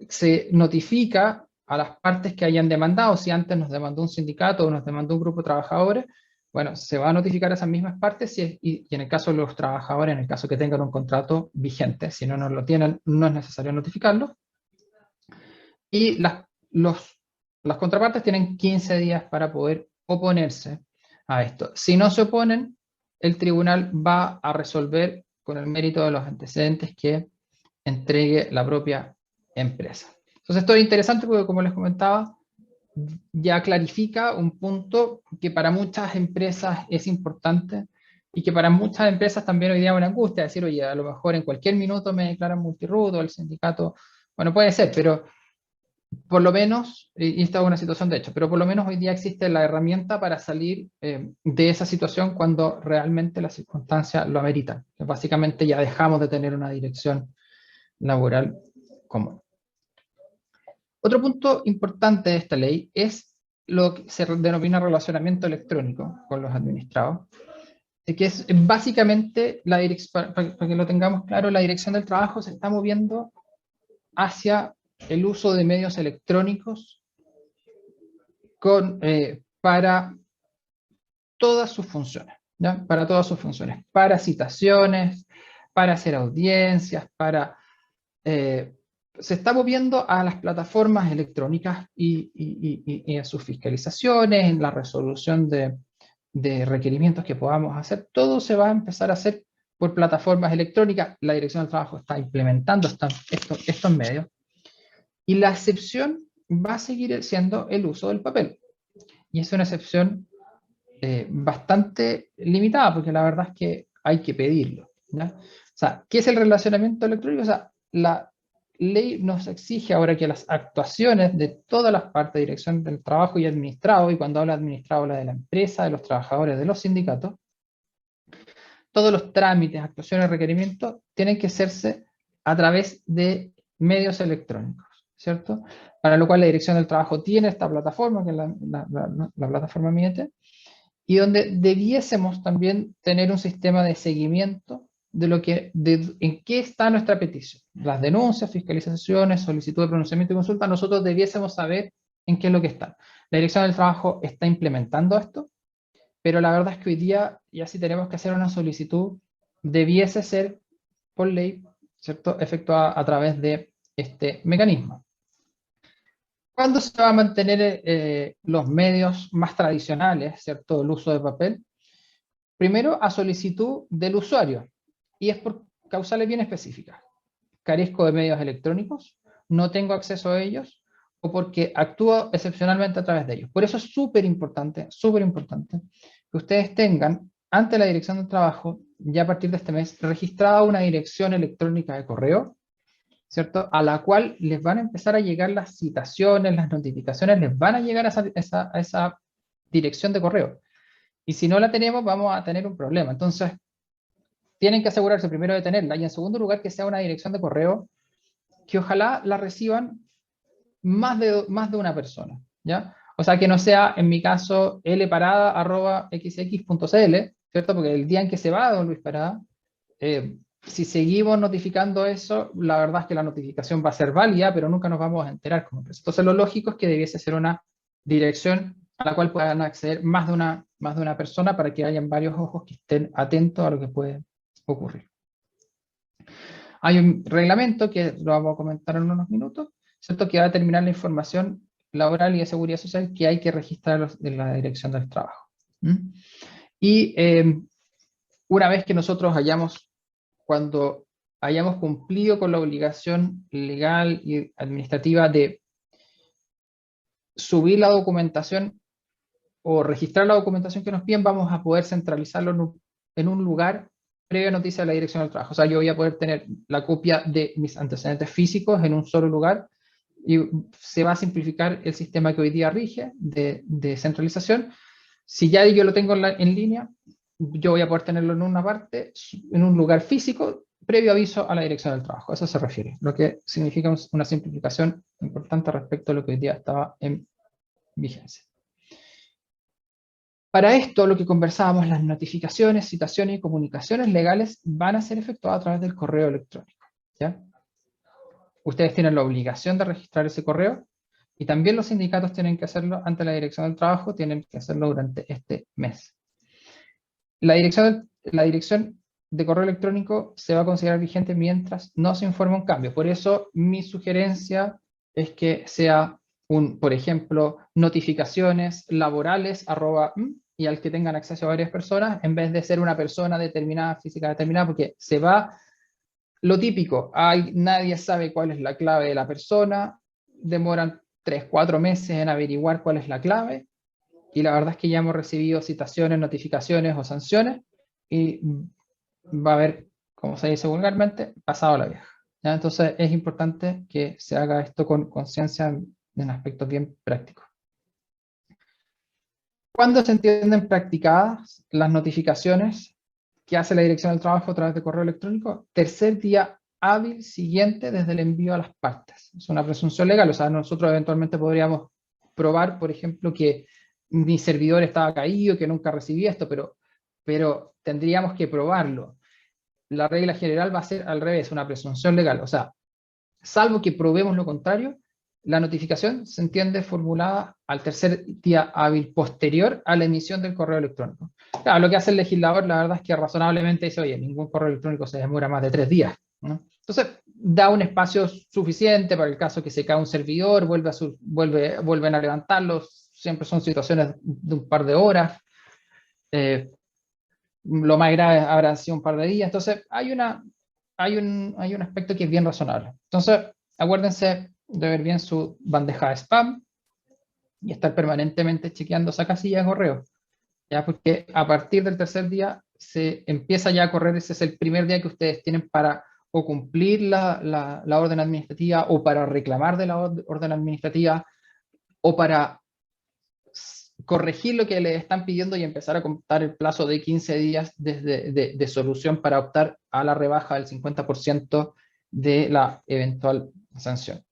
se notifica a las partes que hayan demandado. Si antes nos demandó un sindicato o nos demandó un grupo de trabajadores, bueno, se va a notificar a esas mismas partes y en el caso de los trabajadores, en el caso que tengan un contrato vigente. Si no lo tienen, no es necesario notificarlo. Y las contrapartes tienen 15 días para poder oponerse a esto. Si no se oponen, el tribunal va a resolver con el mérito de los antecedentes que entregue la propia empresa. Entonces esto es interesante porque, como les comentaba, ya clarifica un punto que para muchas empresas es importante y que para muchas empresas también hoy día es una angustia, decir, oye, a lo mejor en cualquier minuto me declaran multiroot o el sindicato, bueno, puede ser, pero por lo menos, y esta es una situación de hecho, pero por lo menos hoy día existe la herramienta para salir de esa situación cuando realmente las circunstancias lo ameritan. Que básicamente ya dejamos de tener una dirección laboral común. Otro punto importante de esta ley es lo que se denomina relacionamiento electrónico con los administrados, que es básicamente, para que lo tengamos claro, la dirección del trabajo se está moviendo hacia el uso de medios electrónicos para todas sus funciones, ¿ya? Para todas sus funciones, para citaciones, para hacer audiencias, se está moviendo a las plataformas electrónicas y a sus fiscalizaciones, en la resolución de requerimientos que podamos hacer. Todo se va a empezar a hacer por plataformas electrónicas. La Dirección del Trabajo está implementando estos medios. Y la excepción va a seguir siendo el uso del papel. Y es una excepción bastante limitada, porque la verdad es que hay que pedirlo, ¿ya? O sea, ¿qué es el relacionamiento electrónico? O sea, la ley nos exige ahora que las actuaciones de todas las partes de dirección del trabajo y administrado, y cuando habla administrado habla de la empresa, de los trabajadores, de los sindicatos, todos los trámites, actuaciones, requerimientos, tienen que hacerse a través de medios electrónicos, ¿cierto? Para lo cual la Dirección del Trabajo tiene esta plataforma, que es la plataforma Miete, y donde debiésemos también tener un sistema de seguimiento en qué está nuestra petición. Las denuncias, fiscalizaciones, solicitud de pronunciamiento y consulta, nosotros debiésemos saber en qué es lo que está. La Dirección del Trabajo está implementando esto, pero la verdad es que hoy día, ya si tenemos que hacer una solicitud, debiese ser por ley, ¿cierto?, efectuada a través de este mecanismo. ¿Cuándo se va a mantener los medios más tradicionales, ¿cierto?, el uso de papel? Primero, a solicitud del usuario, y es por causales bien específicas. Carezco de medios electrónicos, no tengo acceso a ellos, o porque actúo excepcionalmente a través de ellos. Por eso es súper importante que ustedes tengan, ante la Dirección del Trabajo, ya a partir de este mes, registrada una dirección electrónica de correo, ¿cierto?, a la cual les van a empezar a llegar las citaciones, las notificaciones, les van a llegar a esa dirección de correo. Y si no la tenemos, vamos a tener un problema. Entonces, tienen que asegurarse primero de tenerla, y en segundo lugar, que sea una dirección de correo que ojalá la reciban más de una persona, ¿ya? O sea, que no sea, en mi caso, lparada@xx.cl, ¿cierto? Porque el día en que se va don Luis Parada, si seguimos notificando eso, la verdad es que la notificación va a ser válida, pero nunca nos vamos a enterar como empresa. Entonces, lo lógico es que debiese ser una dirección a la cual puedan acceder más de una persona, para que hayan varios ojos que estén atentos a lo que puede ocurrir. Hay un reglamento que lo vamos a comentar en unos minutos, ¿cierto?, que va a determinar la información laboral y de seguridad social que hay que registrar en la Dirección del Trabajo. Y una vez que nosotros hayamos, cuando hayamos cumplido con la obligación legal y administrativa de subir la documentación o registrar la documentación que nos piden, vamos a poder centralizarlo en un lugar previa noticia de la Dirección del Trabajo. O sea, yo voy a poder tener la copia de mis antecedentes físicos en un solo lugar y se va a simplificar el sistema que hoy día rige de centralización. Si ya yo lo tengo en línea, yo voy a poder tenerlo en una parte, en un lugar físico, previo aviso a la Dirección del Trabajo. A eso se refiere, lo que significa una simplificación importante respecto a lo que hoy día estaba en vigencia. Para esto, lo que conversábamos, las notificaciones, citaciones y comunicaciones legales van a ser efectuadas a través del correo electrónico, ¿ya? Ustedes tienen la obligación de registrar ese correo y también los sindicatos tienen que hacerlo ante la Dirección del Trabajo, tienen que hacerlo durante este mes. La dirección de correo electrónico se va a considerar vigente mientras no se informe un cambio. Por eso mi sugerencia es que sea por ejemplo, notificaciones laborales, y al que tengan acceso a varias personas, en vez de ser una persona determinada, física determinada, porque se va lo típico, nadie sabe cuál es la clave de la persona, demoran 3-4 meses en averiguar cuál es la clave, y la verdad es que ya hemos recibido citaciones, notificaciones o sanciones, y va a haber, como se dice vulgarmente, pasado la vieja, ¿ya? Entonces es importante que se haga esto con conciencia en aspectos bien prácticos. ¿Cuándo se entienden practicadas las notificaciones que hace la Dirección del Trabajo a través de correo electrónico? Tercer día hábil siguiente desde el envío a las partes. Es una presunción legal, o sea, nosotros eventualmente podríamos probar, por ejemplo, que mi servidor estaba caído, que nunca recibí esto, pero tendríamos que probarlo. La regla general va a ser al revés, una presunción legal, o sea, salvo que probemos lo contrario, la notificación se entiende formulada al tercer día hábil posterior a la emisión del correo electrónico. Claro, lo que hace el legislador, la verdad es que razonablemente dice, oye, ningún correo electrónico se demora más de 3 días, ¿no? Entonces, da un espacio suficiente para el caso que se cae un servidor, vuelven a levantarlo, siempre son situaciones de un par de horas, lo más grave habrá sido un par de días, entonces hay un aspecto que es bien razonable. Entonces, acuérdense de ver bien su bandeja de spam y estar permanentemente chequeando esa casilla de correo, ¿ya? Porque a partir del tercer día se empieza ya a correr, ese es el primer día que ustedes tienen para o cumplir la orden administrativa o para reclamar de la orden administrativa o para corregir lo que le están pidiendo y empezar a contar el plazo de 15 días de solución para optar a la rebaja del 50% de la eventual sanción.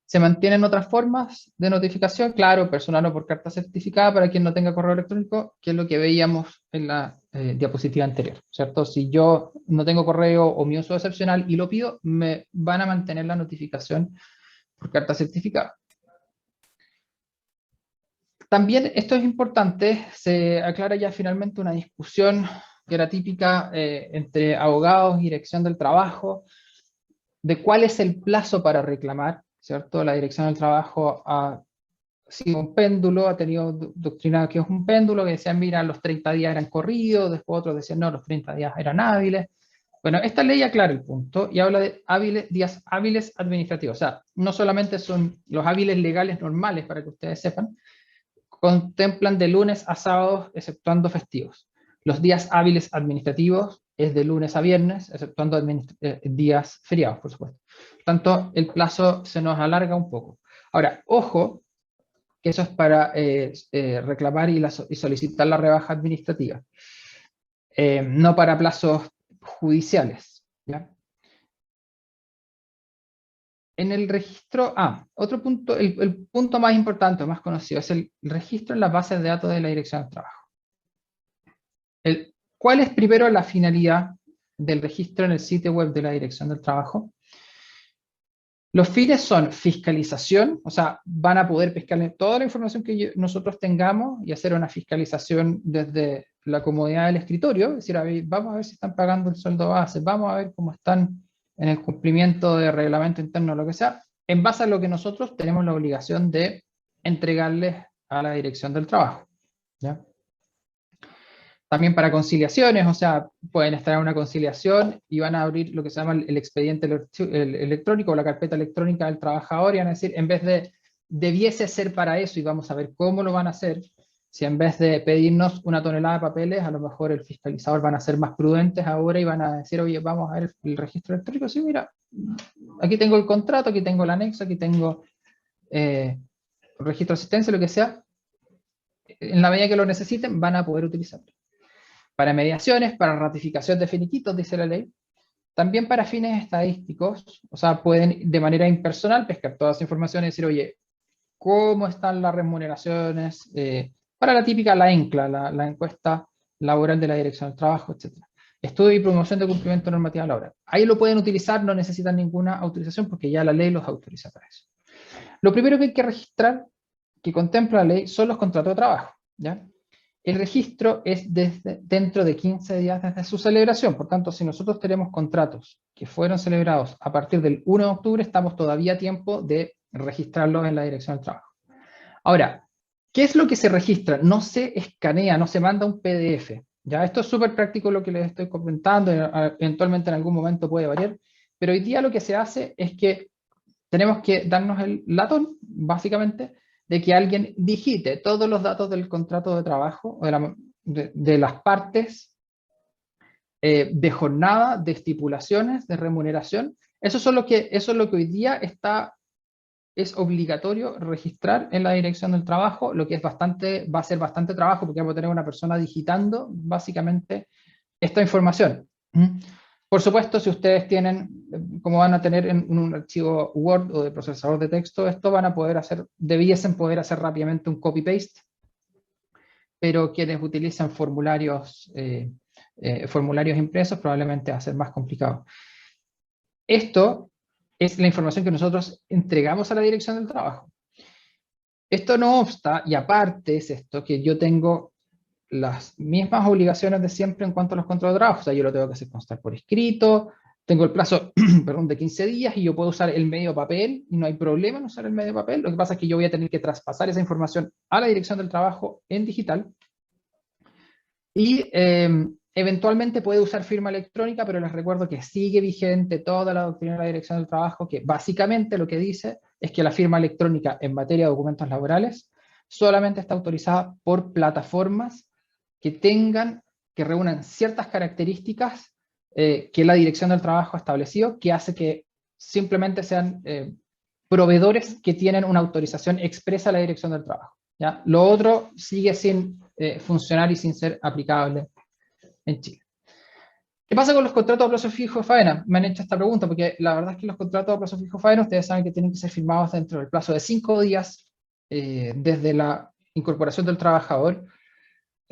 Se mantienen otras formas de notificación, claro, personal o por carta certificada para quien no tenga correo electrónico, que es lo que veíamos en la diapositiva anterior, ¿cierto? Si yo no tengo correo o mi uso excepcional y lo pido, me van a mantener la notificación por carta certificada. También, esto es importante, se aclara ya finalmente una discusión que era típica entre abogados y Dirección del Trabajo, de cuál es el plazo para reclamar, ¿cierto? La Dirección del Trabajo ha sido un péndulo, ha tenido doctrina que es un péndulo, que decían, mira, los 30 días eran corridos, después otros decían, no, los 30 días eran hábiles. Bueno, esta ley aclara el punto y habla de días hábiles administrativos, o sea, no solamente son los hábiles legales normales, para que ustedes sepan, contemplan de lunes a sábados, exceptuando festivos. Los días hábiles administrativos es de lunes a viernes, exceptuando días feriados, por supuesto. Por tanto, el plazo se nos alarga un poco. Ahora, ojo, que eso es para reclamar y solicitar la rebaja administrativa, no para plazos judiciales, ¿ya? En el registro, otro punto, el punto más importante, más conocido, es el registro en las bases de datos de la Dirección del Trabajo. ¿Cuál es primero la finalidad del registro en el sitio web de la Dirección del Trabajo? Los fines son fiscalización, o sea, van a poder pescar toda la información que nosotros tengamos y hacer una fiscalización desde la comodidad del escritorio, es decir, vamos a ver si están pagando el sueldo base, vamos a ver cómo están en el cumplimiento de reglamento interno o lo que sea, en base a lo que nosotros tenemos la obligación de entregarles a la Dirección del Trabajo, ¿ya? También para conciliaciones, o sea, pueden estar en una conciliación y van a abrir lo que se llama el expediente electrónico o la carpeta electrónica del trabajador y van a decir, en vez de debiese ser para eso y vamos a ver cómo lo van a hacer, si en vez de pedirnos una tonelada de papeles, a lo mejor el fiscalizador van a ser más prudentes ahora y van a decir, oye, vamos a ver el registro electrónico. Sí, mira, aquí tengo el contrato, aquí tengo el anexo, aquí tengo el registro de asistencia, lo que sea. En la medida que lo necesiten, van a poder utilizarlo. Para mediaciones, para ratificación de finiquitos, dice la ley. También para fines estadísticos, o sea, pueden de manera impersonal pescar toda esa información y decir, oye, ¿cómo están las remuneraciones? Para la típica, la ENCLA, la encuesta laboral de la Dirección del Trabajo, etc. Estudio y promoción de cumplimiento de normativa laboral. Ahí lo pueden utilizar, no necesitan ninguna autorización porque ya la ley los autoriza para eso. Lo primero que hay que registrar, que contempla la ley, son los contratos de trabajo, ¿ya? El registro es dentro de 15 días desde su celebración. Por tanto, si nosotros tenemos contratos que fueron celebrados a partir del 1 de octubre, estamos todavía a tiempo de registrarlos en la Dirección del Trabajo. Ahora, ¿qué es lo que se registra? No se escanea, no se manda un PDF. ¿Ya? Esto es súper práctico lo que les estoy comentando, eventualmente en algún momento puede variar, pero hoy día lo que se hace es que tenemos que darnos el latón, básicamente, de que alguien digite todos los datos del contrato de trabajo, de las partes, de jornada, de estipulaciones, de remuneración. Eso es lo que hoy día es obligatorio registrar en la Dirección del Trabajo, lo que va a ser bastante trabajo porque vamos a tener una persona digitando básicamente esta información. Por supuesto, si ustedes tienen, como van a tener en un archivo Word o de procesador de texto, esto debiesen poder hacer rápidamente un copy-paste, pero quienes utilizan formularios impresos probablemente va a ser más complicado. Esto es la información que nosotros entregamos a la Dirección del Trabajo. Esto no obsta, y aparte es esto, que yo tengo las mismas obligaciones de siempre en cuanto a los contratos de trabajo. O sea, yo lo tengo que hacer constar por escrito, tengo el plazo perdón, de 15 días y yo puedo usar el medio papel y no hay problema en usar el medio papel. Lo que pasa es que yo voy a tener que traspasar esa información a la Dirección del Trabajo en digital y eventualmente puede usar firma electrónica, pero les recuerdo que sigue vigente toda la doctrina de la Dirección del Trabajo, que básicamente lo que dice es que la firma electrónica en materia de documentos laborales solamente está autorizada por plataformas que reúnan ciertas características que la Dirección del Trabajo ha establecido, que hace que simplemente sean proveedores que tienen una autorización expresa a la Dirección del Trabajo, ¿ya? Lo otro sigue sin funcionar y sin ser aplicable en Chile. ¿Qué pasa con los contratos a plazo fijo de faena? Me han hecho esta pregunta, porque la verdad es que los contratos a plazo fijo de faena, ustedes saben que tienen que ser firmados dentro del plazo de 5 días desde la incorporación del trabajador.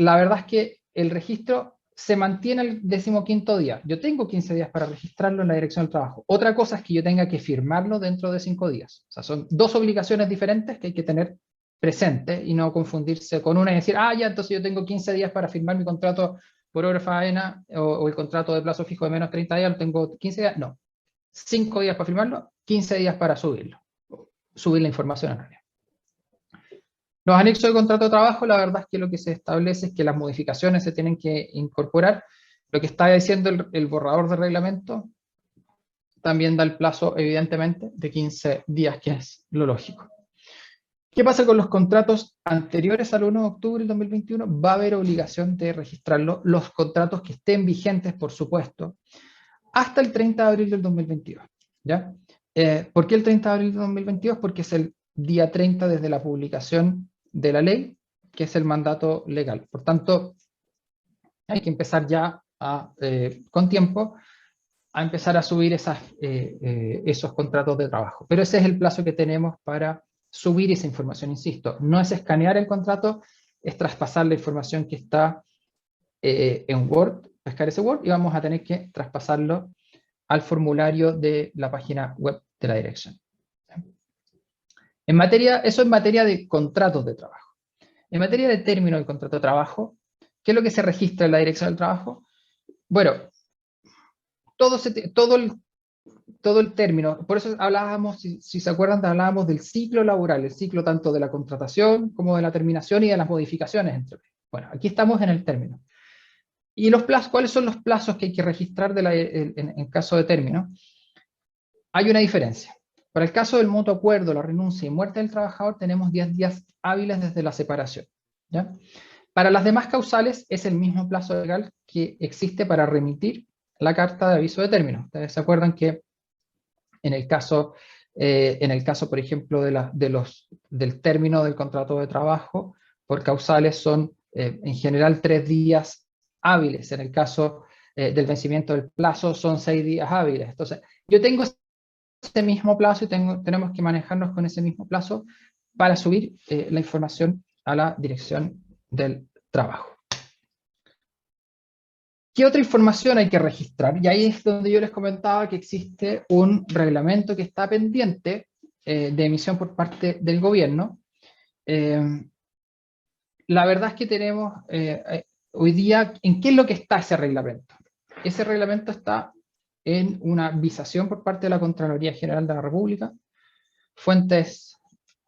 La verdad es que el registro se mantiene el 15º día. Yo tengo 15 días para registrarlo en la Dirección del Trabajo. Otra cosa es que yo tenga que firmarlo dentro de 5 días. O sea, son dos obligaciones diferentes que hay que tener presente y no confundirse con una y decir, ya, entonces yo tengo 15 días para firmar mi contrato por hora faena o el contrato de plazo fijo de menos 30 días, lo tengo 15 días. No, 5 días para firmarlo, 15 días para subir la información en realidad. Los anexos de contrato de trabajo, la verdad es que lo que se establece es que las modificaciones se tienen que incorporar. Lo que está diciendo el borrador de reglamento también da el plazo, evidentemente, de 15 días, que es lo lógico. ¿Qué pasa con los contratos anteriores al 1 de octubre del 2021? Va a haber obligación de registrarlo, los contratos que estén vigentes, por supuesto, hasta el 30 de abril del 2022. ¿Ya? ¿Por qué el 30 de abril del 2022? Porque es el día 30 desde la publicación de la ley, que es el mandato legal. Por tanto, hay que empezar ya con tiempo a empezar a subir esos contratos de trabajo. Pero ese es el plazo que tenemos para subir esa información, insisto. No es escanear el contrato, es traspasar la información que está en Word, pescar ese Word, y vamos a tener que traspasarlo al formulario de la página web de la dirección. Eso en materia de contratos de trabajo. En materia de término del contrato de trabajo, ¿qué es lo que se registra en la Dirección del Trabajo? Bueno, todo el término, por eso hablábamos, si se acuerdan, hablábamos del ciclo laboral, el ciclo tanto de la contratación como de la terminación y de las modificaciones. Bueno, aquí estamos en el término. ¿Y los plazos? ¿Cuáles son los plazos que hay que registrar en caso de término? Hay una diferencia. Para el caso del mutuo acuerdo, la renuncia y muerte del trabajador, tenemos 10 días hábiles desde la separación, ¿ya? Para las demás causales es el mismo plazo legal que existe para remitir la carta de aviso de término. Ustedes se acuerdan que en el caso, por ejemplo, del término del contrato de trabajo, por causales son en general 3 días hábiles. En el caso del vencimiento del plazo son 6 días hábiles. Entonces, yo tengo ese mismo plazo y tenemos que manejarnos con ese mismo plazo para subir la información a la dirección del trabajo. ¿Qué otra información hay que registrar? Y ahí es donde yo les comentaba que existe un reglamento que está pendiente de emisión por parte del gobierno. La verdad es que tenemos hoy día, ¿en qué es lo que está ese reglamento? Ese reglamento está en una visación por parte de la Contraloría General de la República. Fuentes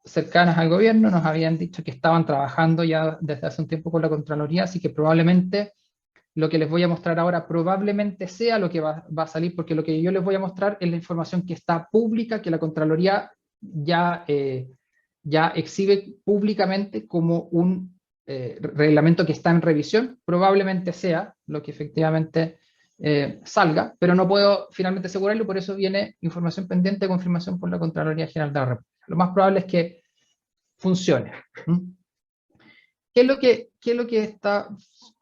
cercanas al gobierno nos habían dicho que estaban trabajando ya desde hace un tiempo con la Contraloría, así que probablemente lo que les voy a mostrar ahora probablemente sea lo que va a salir, porque lo que yo les voy a mostrar es la información que está pública, que la Contraloría ya exhibe públicamente como un reglamento que está en revisión. Probablemente sea lo que efectivamente salga, pero no puedo finalmente asegurarlo, por eso viene información pendiente de confirmación por la Contraloría General de la República. Lo más probable es que funcione. ¿Qué es lo que está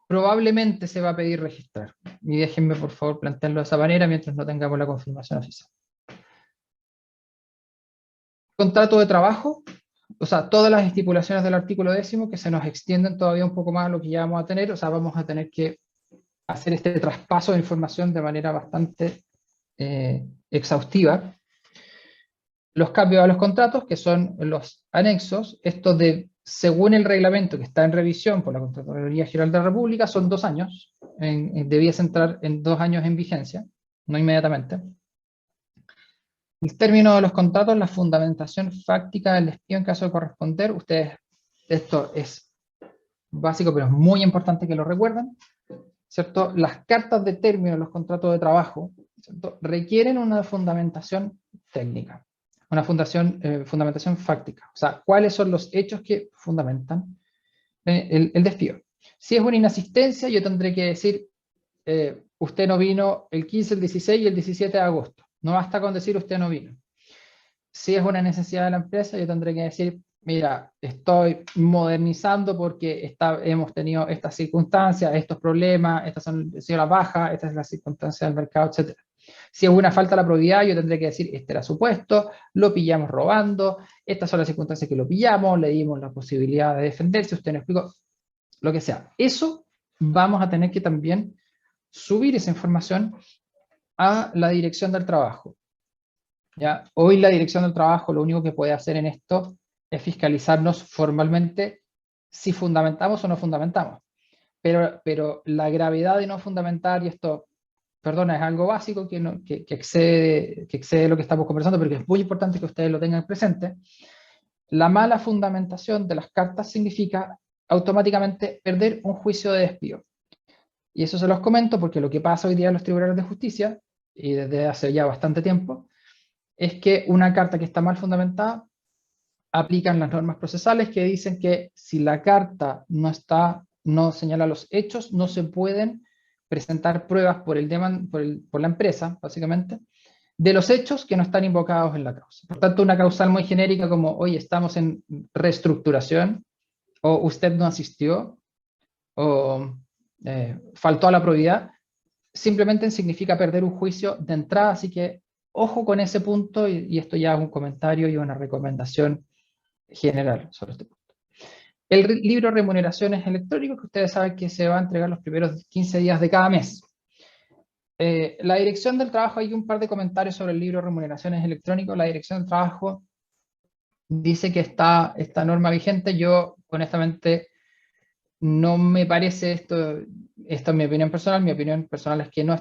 probablemente se va a pedir registrar? Y déjenme por favor plantearlo de esa manera mientras no tengamos la confirmación oficial. Contrato de trabajo, o sea, todas las estipulaciones del artículo 10 que se nos extienden todavía un poco más a lo que ya vamos a tener, o sea, vamos a tener que hacer este traspaso de información de manera bastante exhaustiva. Los cambios a los contratos, que son los anexos, estos según el reglamento que está en revisión por la Contraloría General de la República, son 2 años, debiese entrar en 2 años en vigencia, no inmediatamente. El término de los contratos, la fundamentación fáctica del despido en caso de corresponder, esto es básico, pero es muy importante que lo recuerden, ¿cierto? Las cartas de término de los contratos de trabajo, ¿cierto?, requieren una fundamentación técnica, una fundamentación fáctica. O sea, ¿cuáles son los hechos que fundamentan el despido? Si es una inasistencia, yo tendré que decir, usted no vino el 15, el 16 y el 17 de agosto. No basta con decir usted no vino. Si es una necesidad de la empresa, yo tendré que decir, mira, estoy modernizando porque hemos tenido estas circunstancias, estos problemas, estas han sido las bajas, esta es la circunstancia del mercado, etc. Si es una falta a la probidad, yo tendré que decir, este era su puesto, lo pillamos robando, estas son las circunstancias que lo pillamos, le dimos la posibilidad de defenderse, usted nos explicó, lo que sea. Eso vamos a tener que también subir esa información a la dirección del trabajo. ¿Ya? Hoy la dirección del trabajo lo único que puede hacer en esto es fiscalizarnos formalmente si fundamentamos o no fundamentamos. Pero la gravedad de no fundamentar, y esto, perdona, es algo básico que excede lo que estamos conversando, pero que es muy importante que ustedes lo tengan presente. La mala fundamentación de las cartas significa automáticamente perder un juicio de despido. Y eso se los comento porque lo que pasa hoy día en los tribunales de justicia, y desde hace ya bastante tiempo, es que una carta que está mal fundamentada, aplican las normas procesales que dicen que si la carta no señala los hechos, no se pueden presentar pruebas por la empresa, básicamente, de los hechos que no están invocados en la causa. Por tanto, una causal muy genérica como, oye, estamos en reestructuración, o usted no asistió, o faltó a la probidad, simplemente significa perder un juicio de entrada, así que ojo con ese punto, y esto ya es un comentario y una recomendación general sobre este punto. El libro de remuneraciones electrónicos, que ustedes saben que se va a entregar los primeros 15 días de cada mes. La Dirección del Trabajo, hay un par de comentarios sobre el libro de remuneraciones electrónicos. La Dirección del Trabajo dice que está esta norma vigente. Yo, honestamente, no me parece esto es mi opinión personal. Mi opinión personal es que no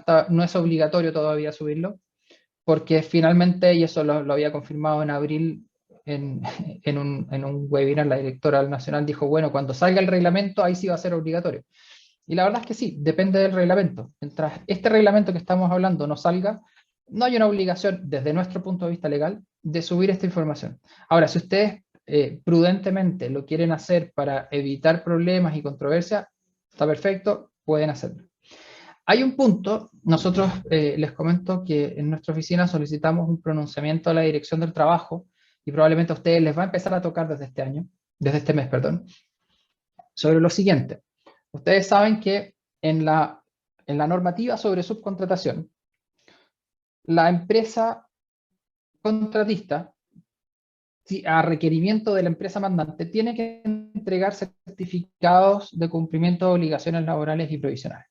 es obligatorio todavía subirlo, porque finalmente, y eso lo había confirmado en abril, en un webinar, la directora nacional dijo, bueno, cuando salga el reglamento, ahí sí va a ser obligatorio. Y la verdad es que sí, depende del reglamento. Mientras este reglamento que estamos hablando no salga, no hay una obligación, desde nuestro punto de vista legal, de subir esta información. Ahora, si ustedes prudentemente lo quieren hacer para evitar problemas y controversias, está perfecto, pueden hacerlo. Hay un punto, nosotros les comento que en nuestra oficina solicitamos un pronunciamiento a la Dirección del Trabajo, y probablemente a ustedes les va a empezar a tocar desde este mes, perdón, sobre lo siguiente. Ustedes saben que en la normativa sobre subcontratación, la empresa contratista, a requerimiento de la empresa mandante, tiene que entregar certificados de cumplimiento de obligaciones laborales y provisionales.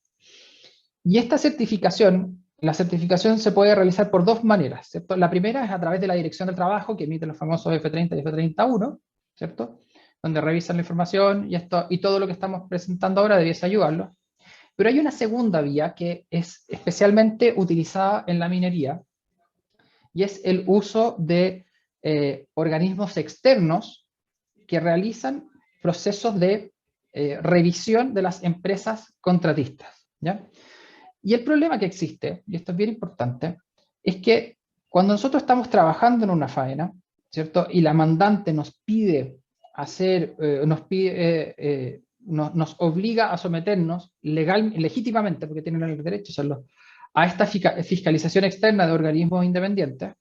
Y esta certificación, la certificación se puede realizar por dos maneras, ¿cierto? La primera es a través de la Dirección del Trabajo, que emite los famosos F30 y F31, ¿cierto? Donde revisan la información y todo lo que estamos presentando ahora debiese ayudarlos. Pero hay una segunda vía que es especialmente utilizada en la minería, y es el uso de organismos externos que realizan procesos de revisión de las empresas contratistas, ¿ya? Y el problema que existe, y esto es bien importante, es que cuando nosotros estamos trabajando en una faena, ¿cierto? Y la mandante nos pide nos obliga a someternos legítimamente, porque tienen el derecho a hacerlo, a esta fiscalización externa de organismos independientes.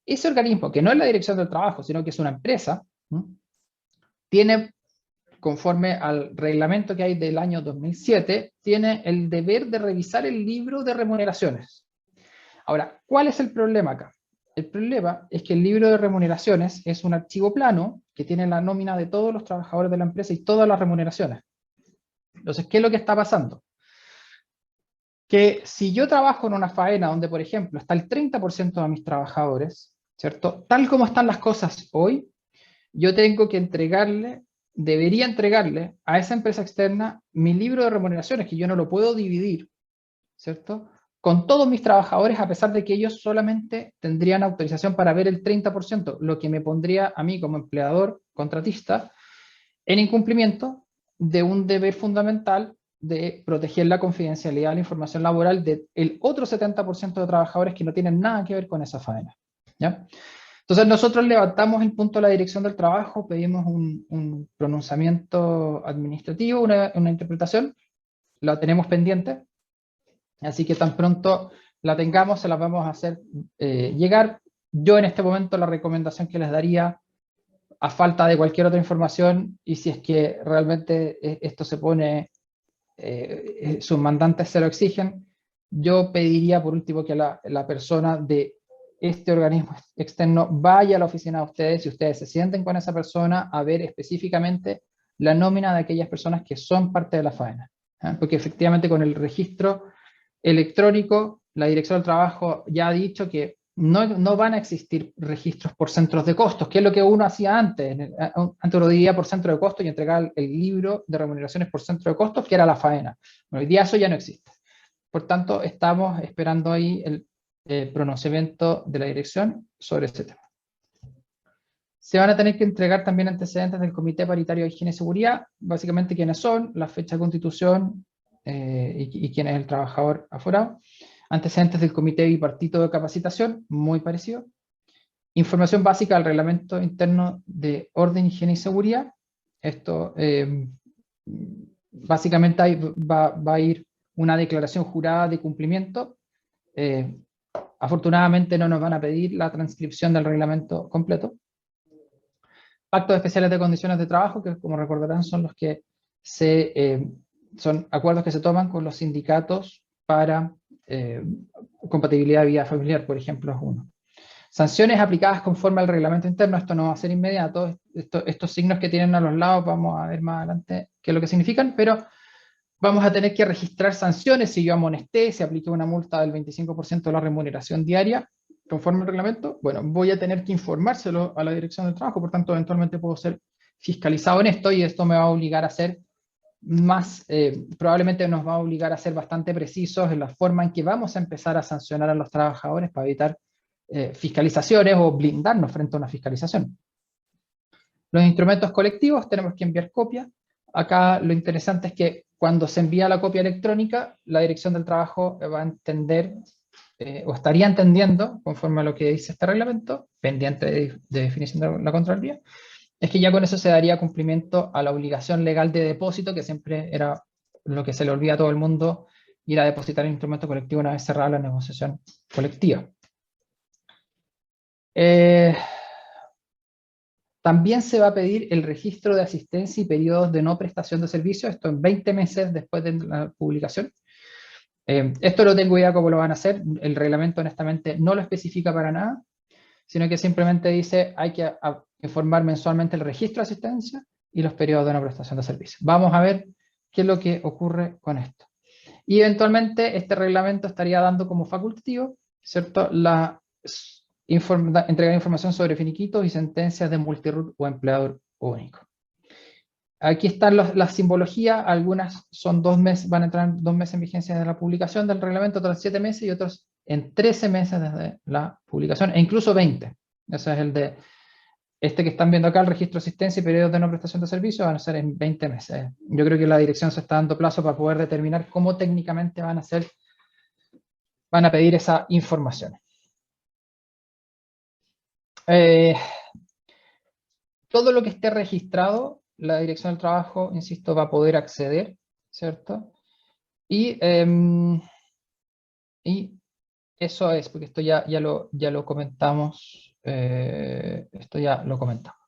Ese organismo, que no es la Dirección del Trabajo, sino que es una empresa, tiene, conforme al reglamento que hay del año 2007, tiene el deber de revisar el libro de remuneraciones. Ahora, ¿cuál es el problema acá? El problema es que el libro de remuneraciones es un archivo plano que tiene la nómina de todos los trabajadores de la empresa y todas las remuneraciones. Entonces, ¿qué es lo que está pasando? Que si yo trabajo en una faena donde, por ejemplo, está el 30% de mis trabajadores, ¿cierto? Tal como están las cosas hoy, yo tengo que debería entregarle a esa empresa externa mi libro de remuneraciones, que yo no lo puedo dividir, ¿cierto? Con todos mis trabajadores, a pesar de que ellos solamente tendrían autorización para ver el 30%, lo que me pondría a mí como empleador contratista en incumplimiento de un deber fundamental de proteger la confidencialidad de la información laboral del otro 70% de trabajadores que no tienen nada que ver con esa faena, ¿ya? Entonces nosotros levantamos el punto a la Dirección del Trabajo, pedimos un pronunciamiento administrativo, una interpretación, la tenemos pendiente, así que tan pronto la tengamos se la vamos a hacer llegar. Yo en este momento la recomendación que les daría, a falta de cualquier otra información, y si es que realmente esto se pone, sus mandantes se lo exigen, yo pediría por último que la persona de este organismo externo vaya a la oficina de ustedes y ustedes se sienten con esa persona a ver específicamente la nómina de aquellas personas que son parte de la faena, ¿eh? Porque efectivamente con el registro electrónico, la Dirección del Trabajo ya ha dicho que no van a existir registros por centros de costos, que es lo que uno hacía antes. Antes lo dividía por centro de costos y entregaba el libro de remuneraciones por centro de costos, que era la faena. Bueno, hoy día eso ya no existe. Por tanto, estamos esperando ahí el pronunciamiento de la dirección sobre este tema. Se van a tener que entregar también antecedentes del Comité Paritario de Higiene y Seguridad, básicamente quiénes son, la fecha de constitución y quién es el trabajador aforado. Antecedentes del Comité Bipartito de Capacitación, muy parecido. Información básica del Reglamento Interno de Orden, Higiene y Seguridad. Esto básicamente va a ir una declaración jurada de cumplimiento. Afortunadamente no nos van a pedir la transcripción del reglamento completo. Pactos especiales de condiciones de trabajo, que como recordarán son los que son acuerdos que se toman con los sindicatos para compatibilidad de vida familiar, por ejemplo, es uno. Sanciones aplicadas conforme al reglamento interno, esto no va a ser inmediato, estos signos que tienen a los lados vamos a ver más adelante qué es lo que significan, pero vamos a tener que registrar sanciones si yo amonesté, si apliqué una multa del 25% de la remuneración diaria, conforme al reglamento. Bueno, voy a tener que informárselo a la Dirección del Trabajo, por tanto, eventualmente puedo ser fiscalizado en esto y esto me va a obligar a ser más, probablemente nos va a obligar a ser bastante precisos en la forma en que vamos a empezar a sancionar a los trabajadores para evitar fiscalizaciones o blindarnos frente a una fiscalización. Los instrumentos colectivos tenemos que enviar copias. Acá lo interesante es que cuando se envía la copia electrónica, la Dirección del Trabajo va a entender, o estaría entendiendo, conforme a lo que dice este reglamento, pendiente de definición de la Contraloría, es que ya con eso se daría cumplimiento a la obligación legal de depósito, que siempre era lo que se le olvida a todo el mundo, ir a depositar el instrumento colectivo una vez cerrada la negociación colectiva. También se va a pedir el registro de asistencia y periodos de no prestación de servicios, esto en 20 meses después de la publicación. Esto no tengo idea cómo lo van a hacer, el reglamento honestamente no lo especifica para nada, sino que simplemente dice hay que informar mensualmente el registro de asistencia y los periodos de no prestación de servicios. Vamos a ver qué es lo que ocurre con esto. Y eventualmente este reglamento estaría dando como facultativo, ¿cierto?, entregar información sobre finiquitos y sentencias de multiroot o empleador único. Aquí están las simbologías, algunas son 2 meses, van a entrar 2 meses en vigencia desde la publicación del reglamento, otras 7 meses y otros en 13 meses desde la publicación, e incluso 20. Ese es el de este que están viendo acá, el registro de asistencia y periodos de no prestación de servicios, van a ser en 20 meses. Yo creo que la dirección se está dando plazo para poder determinar cómo técnicamente van a pedir esa información. Todo lo que esté registrado, la Dirección del Trabajo, insisto, va a poder acceder, ¿cierto? Y eso es, porque esto ya lo comentamos, esto ya lo comentamos.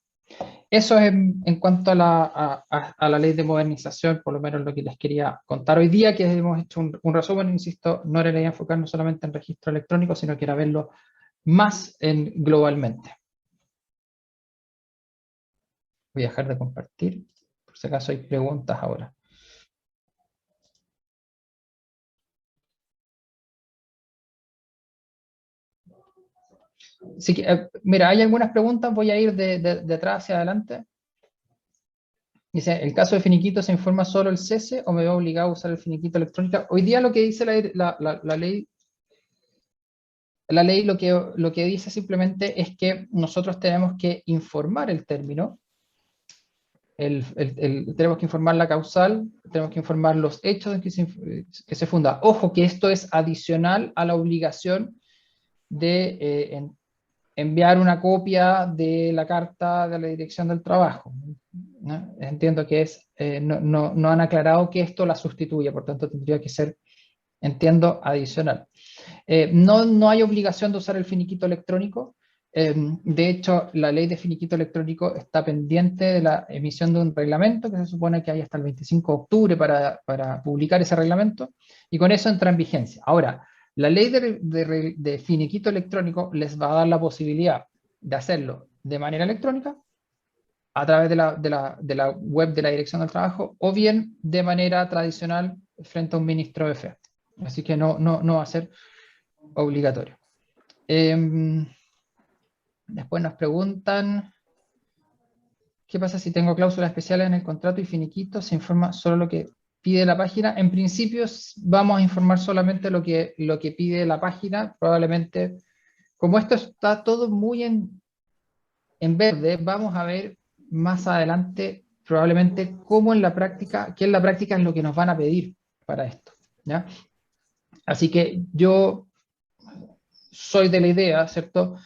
Eso es en cuanto a la ley de modernización, por lo menos lo que les quería contar hoy día, que hemos hecho un resumen, insisto, no era la idea enfocarnos solamente en registro electrónico, sino que era verlo más globalmente. Voy a dejar de compartir, por si acaso hay preguntas ahora. Así que, mira, hay algunas preguntas, voy a ir de atrás hacia adelante. Dice, ¿el caso de finiquito se informa solo el cese o me veo obligado a usar el finiquito electrónico? Hoy día lo que dice la ley lo que dice simplemente es que nosotros tenemos que informar el término, tenemos que informar la causal, tenemos que informar los hechos en que se funda. Ojo que esto es adicional a la obligación de enviar una copia de la carta de la Dirección del Trabajo, ¿no? Entiendo que no han aclarado que esto la sustituye, por tanto tendría que ser, entiendo, adicional. No hay obligación de usar el finiquito electrónico. De hecho, la ley de finiquito electrónico está pendiente de la emisión de un reglamento que se supone que hay hasta el 25 de octubre para publicar ese reglamento, y con eso entra en vigencia. Ahora, la ley de finiquito electrónico les va a dar la posibilidad de hacerlo de manera electrónica, a través de la web de la Dirección del Trabajo, o bien de manera tradicional frente a un ministro de fe. Así que no va a ser obligatorio. Después nos preguntan, ¿qué pasa si tengo cláusulas especiales en el contrato y finiquito? ¿Se informa solo lo que pide la página? En principio vamos a informar solamente lo que pide la página. Probablemente, como esto está todo muy en verde, vamos a ver más adelante probablemente cómo en la práctica, qué en la práctica es lo que nos van a pedir para esto, ¿ya? Así que yo soy de la idea, ¿cierto?,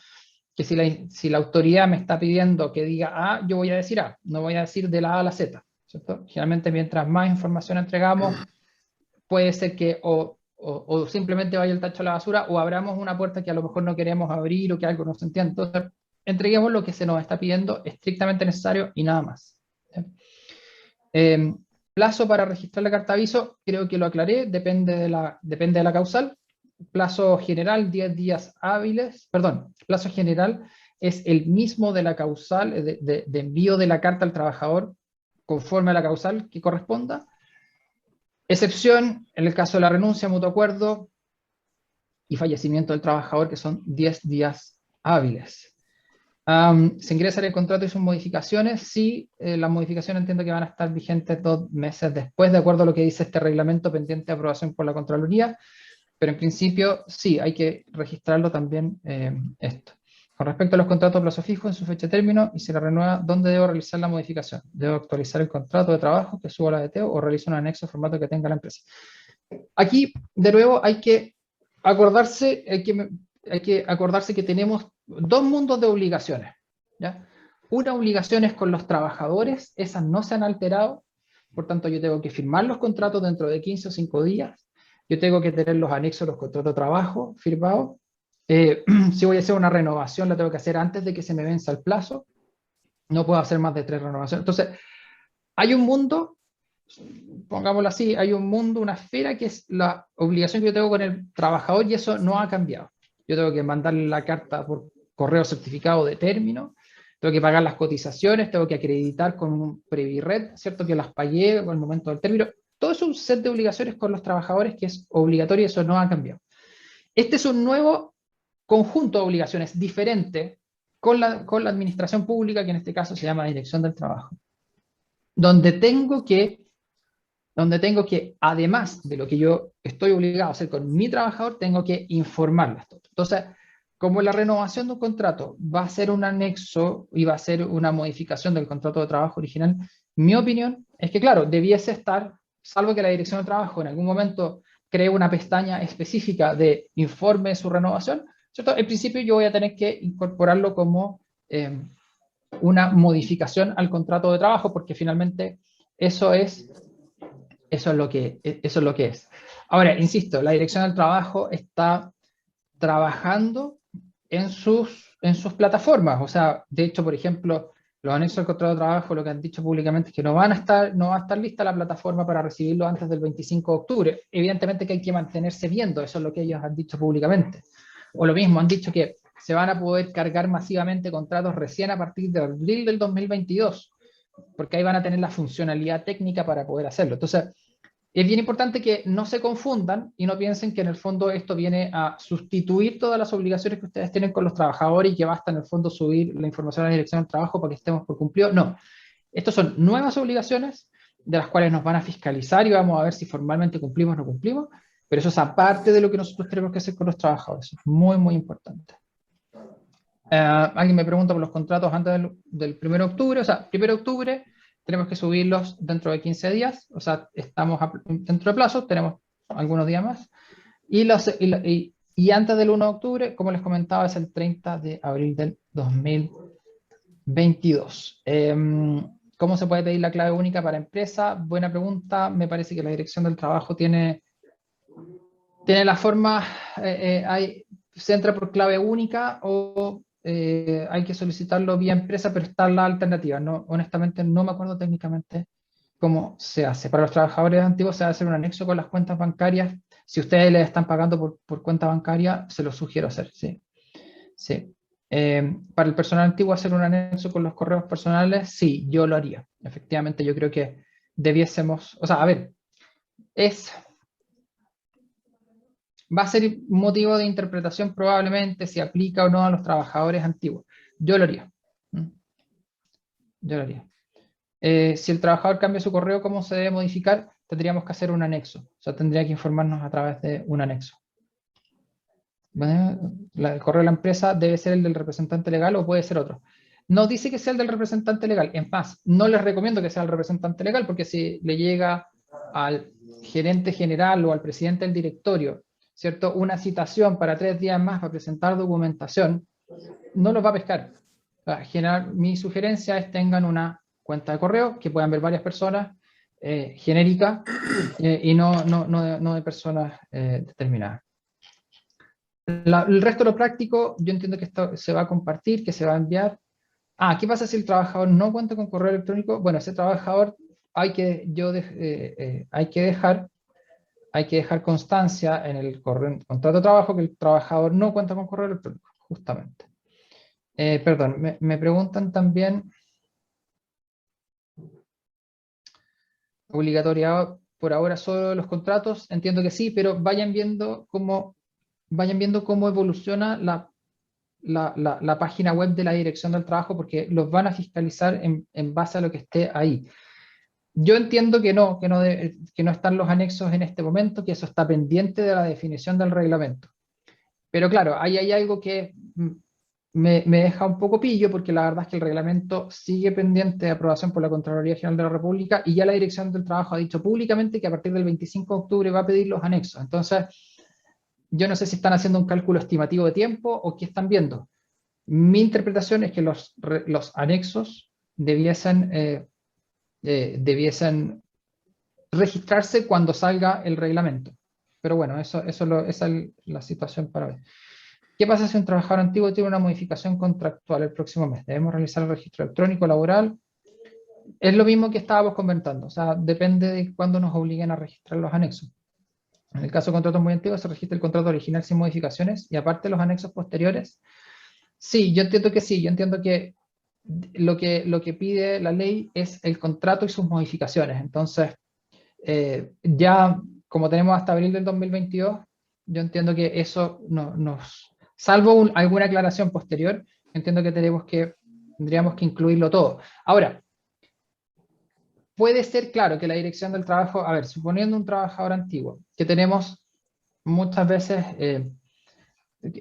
que si la autoridad me está pidiendo que diga A, yo voy a decir A, no voy a decir de la A a la Z, ¿cierto? Generalmente mientras más información entregamos, puede ser que o simplemente vaya el tacho a la basura, o abramos una puerta que a lo mejor no queremos abrir o que algo no se entiende. Entonces, entreguemos lo que se nos está pidiendo estrictamente necesario y nada más. Plazo para registrar la carta de aviso, creo que lo aclaré, depende de la causal. Plazo general, 10 días hábiles, perdón, plazo general es el mismo de la causal, de envío de la carta al trabajador conforme a la causal que corresponda. Excepción, en el caso de la renuncia, mutuo acuerdo y fallecimiento del trabajador, que son 10 días hábiles. ¿Se ingresa en el contrato y sus modificaciones? Sí, las modificaciones entiendo que van a estar vigentes 2 meses después, de acuerdo a lo que dice este reglamento pendiente de aprobación por la Contraloría. Pero en principio sí, hay que registrarlo también esto. Con respecto a los contratos a plazo fijo en su fecha de término y se la renueva, ¿dónde debo realizar la modificación? ¿Debo actualizar el contrato de trabajo que subo a la DTO o realizo un anexo formato que tenga la empresa? Aquí, de nuevo, hay que acordarse que tenemos dos mundos de obligaciones, ¿ya? Una obligación es con los trabajadores, esas no se han alterado, por tanto yo tengo que firmar los contratos dentro de 15 o 5 días, yo tengo que tener los anexos, los contratos de trabajo firmados. Si voy a hacer una renovación, la tengo que hacer antes de que se me venza el plazo, no puedo hacer más de 3 renovaciones. Entonces, hay un mundo, pongámoslo así, hay un mundo, una esfera que es la obligación que yo tengo con el trabajador y eso no ha cambiado. Yo tengo que mandarle la carta por correo certificado de término, tengo que pagar las cotizaciones, tengo que acreditar con un Previred, ¿cierto? Que las pagué en el momento del término. Todo es un set de obligaciones con los trabajadores que es obligatorio y eso no ha cambiado. Este es un nuevo conjunto de obligaciones diferente con la administración pública, que en este caso se llama Dirección del Trabajo, donde tengo que, además de lo que yo estoy obligado a hacer con mi trabajador, tengo que informarles todo. Entonces, como la renovación de un contrato va a ser un anexo y va a ser una modificación del contrato de trabajo original, mi opinión es que, claro, debiese estar, salvo que la Dirección del Trabajo en algún momento cree una pestaña específica de informe de su renovación, ¿cierto? En principio yo voy a tener que incorporarlo como una modificación al contrato de trabajo, porque finalmente eso es lo que es. Ahora, insisto, la Dirección del Trabajo está trabajando en sus plataformas. O sea, de hecho, por ejemplo, los anexos al contrato de trabajo lo que han dicho públicamente es que no va a estar lista la plataforma para recibirlo antes del 25 de octubre. Evidentemente que hay que mantenerse viendo, eso es lo que ellos han dicho públicamente. O lo mismo, han dicho que se van a poder cargar masivamente contratos recién a partir de abril del 2022, porque ahí van a tener la funcionalidad técnica para poder hacerlo. Entonces, es bien importante que no se confundan y no piensen que en el fondo esto viene a sustituir todas las obligaciones que ustedes tienen con los trabajadores y que basta en el fondo subir la información a la Dirección del Trabajo para que estemos por cumplido. No, estas son nuevas obligaciones de las cuales nos van a fiscalizar y vamos a ver si formalmente cumplimos o no cumplimos, pero eso es aparte de lo que nosotros tenemos que hacer con los trabajadores. Es muy, muy importante. Alguien me pregunta por los contratos antes del 1 de octubre. O sea, 1 de octubre tenemos que subirlos dentro de 15 días. O sea, estamos dentro de plazo, tenemos algunos días más. Y antes del 1 de octubre, como les comentaba, es el 30 de abril del 2022. ¿Cómo se puede pedir la clave única para empresa? Buena pregunta. Me parece que la Dirección del Trabajo tiene la forma, se entra por clave única o hay que solicitarlo vía empresa, pero está la alternativa. No, honestamente no me acuerdo técnicamente cómo se hace. Para los trabajadores antiguos se va a hacer un anexo con las cuentas bancarias. Si ustedes les están pagando por cuenta bancaria, se lo sugiero hacer, sí. Sí. Para el personal antiguo hacer un anexo con los correos personales, sí, yo lo haría. Efectivamente, yo creo que debiésemos, o sea, a ver, va a ser motivo de interpretación probablemente si aplica o no a los trabajadores antiguos. Yo lo haría. Yo lo haría. Si el trabajador cambia su correo, ¿cómo se debe modificar? Tendríamos que hacer un anexo. O sea, tendría que informarnos a través de un anexo. Bueno, el correo de la empresa debe ser el del representante legal o puede ser otro. No dice que sea el del representante legal. En más, no les recomiendo que sea el representante legal porque si le llega al gerente general o al presidente del directorio, ¿cierto?, una citación para 3 días más para presentar documentación, no los va a pescar. Mi sugerencia es tengan una cuenta de correo que puedan ver varias personas, genérica, y no de personas determinadas. El resto de lo práctico, yo entiendo que esto se va a compartir, que se va a enviar. ¿Qué pasa si el trabajador no cuenta con correo electrónico? Bueno, ese trabajador hay que dejar constancia en el contrato de trabajo que el trabajador no cuenta con correo electrónico, justamente. Perdón, me preguntan también, obligatoria por ahora solo los contratos, entiendo que sí, pero vayan viendo cómo evoluciona la página web de la Dirección del Trabajo, porque los van a fiscalizar en base a lo que esté ahí. Yo entiendo que no están los anexos en este momento, que eso está pendiente de la definición del reglamento. Pero claro, ahí hay algo que me deja un poco pillo, porque la verdad es que el reglamento sigue pendiente de aprobación por la Contraloría General de la República, y ya la Dirección del Trabajo ha dicho públicamente que a partir del 25 de octubre va a pedir los anexos. Entonces, yo no sé si están haciendo un cálculo estimativo de tiempo o qué están viendo. Mi interpretación es que los anexos debiesen registrarse cuando salga el reglamento. Pero bueno, esa es la situación para hoy. ¿Qué pasa si un trabajador antiguo tiene una modificación contractual el próximo mes? ¿Debemos realizar el registro electrónico laboral? Es lo mismo que estábamos comentando, o sea, depende de cuándo nos obliguen a registrar los anexos. En el caso de contratos muy antiguos se registra el contrato original sin modificaciones, y aparte los anexos posteriores. Sí, yo entiendo que sí, yo entiendo que lo que pide la ley es el contrato y sus modificaciones. Entonces, ya como tenemos hasta abril del 2022, yo entiendo que eso salvo alguna aclaración posterior, entiendo que tendríamos que incluirlo todo. Ahora, puede ser, claro, que la Dirección del Trabajo, a ver, suponiendo un trabajador antiguo, que tenemos muchas veces,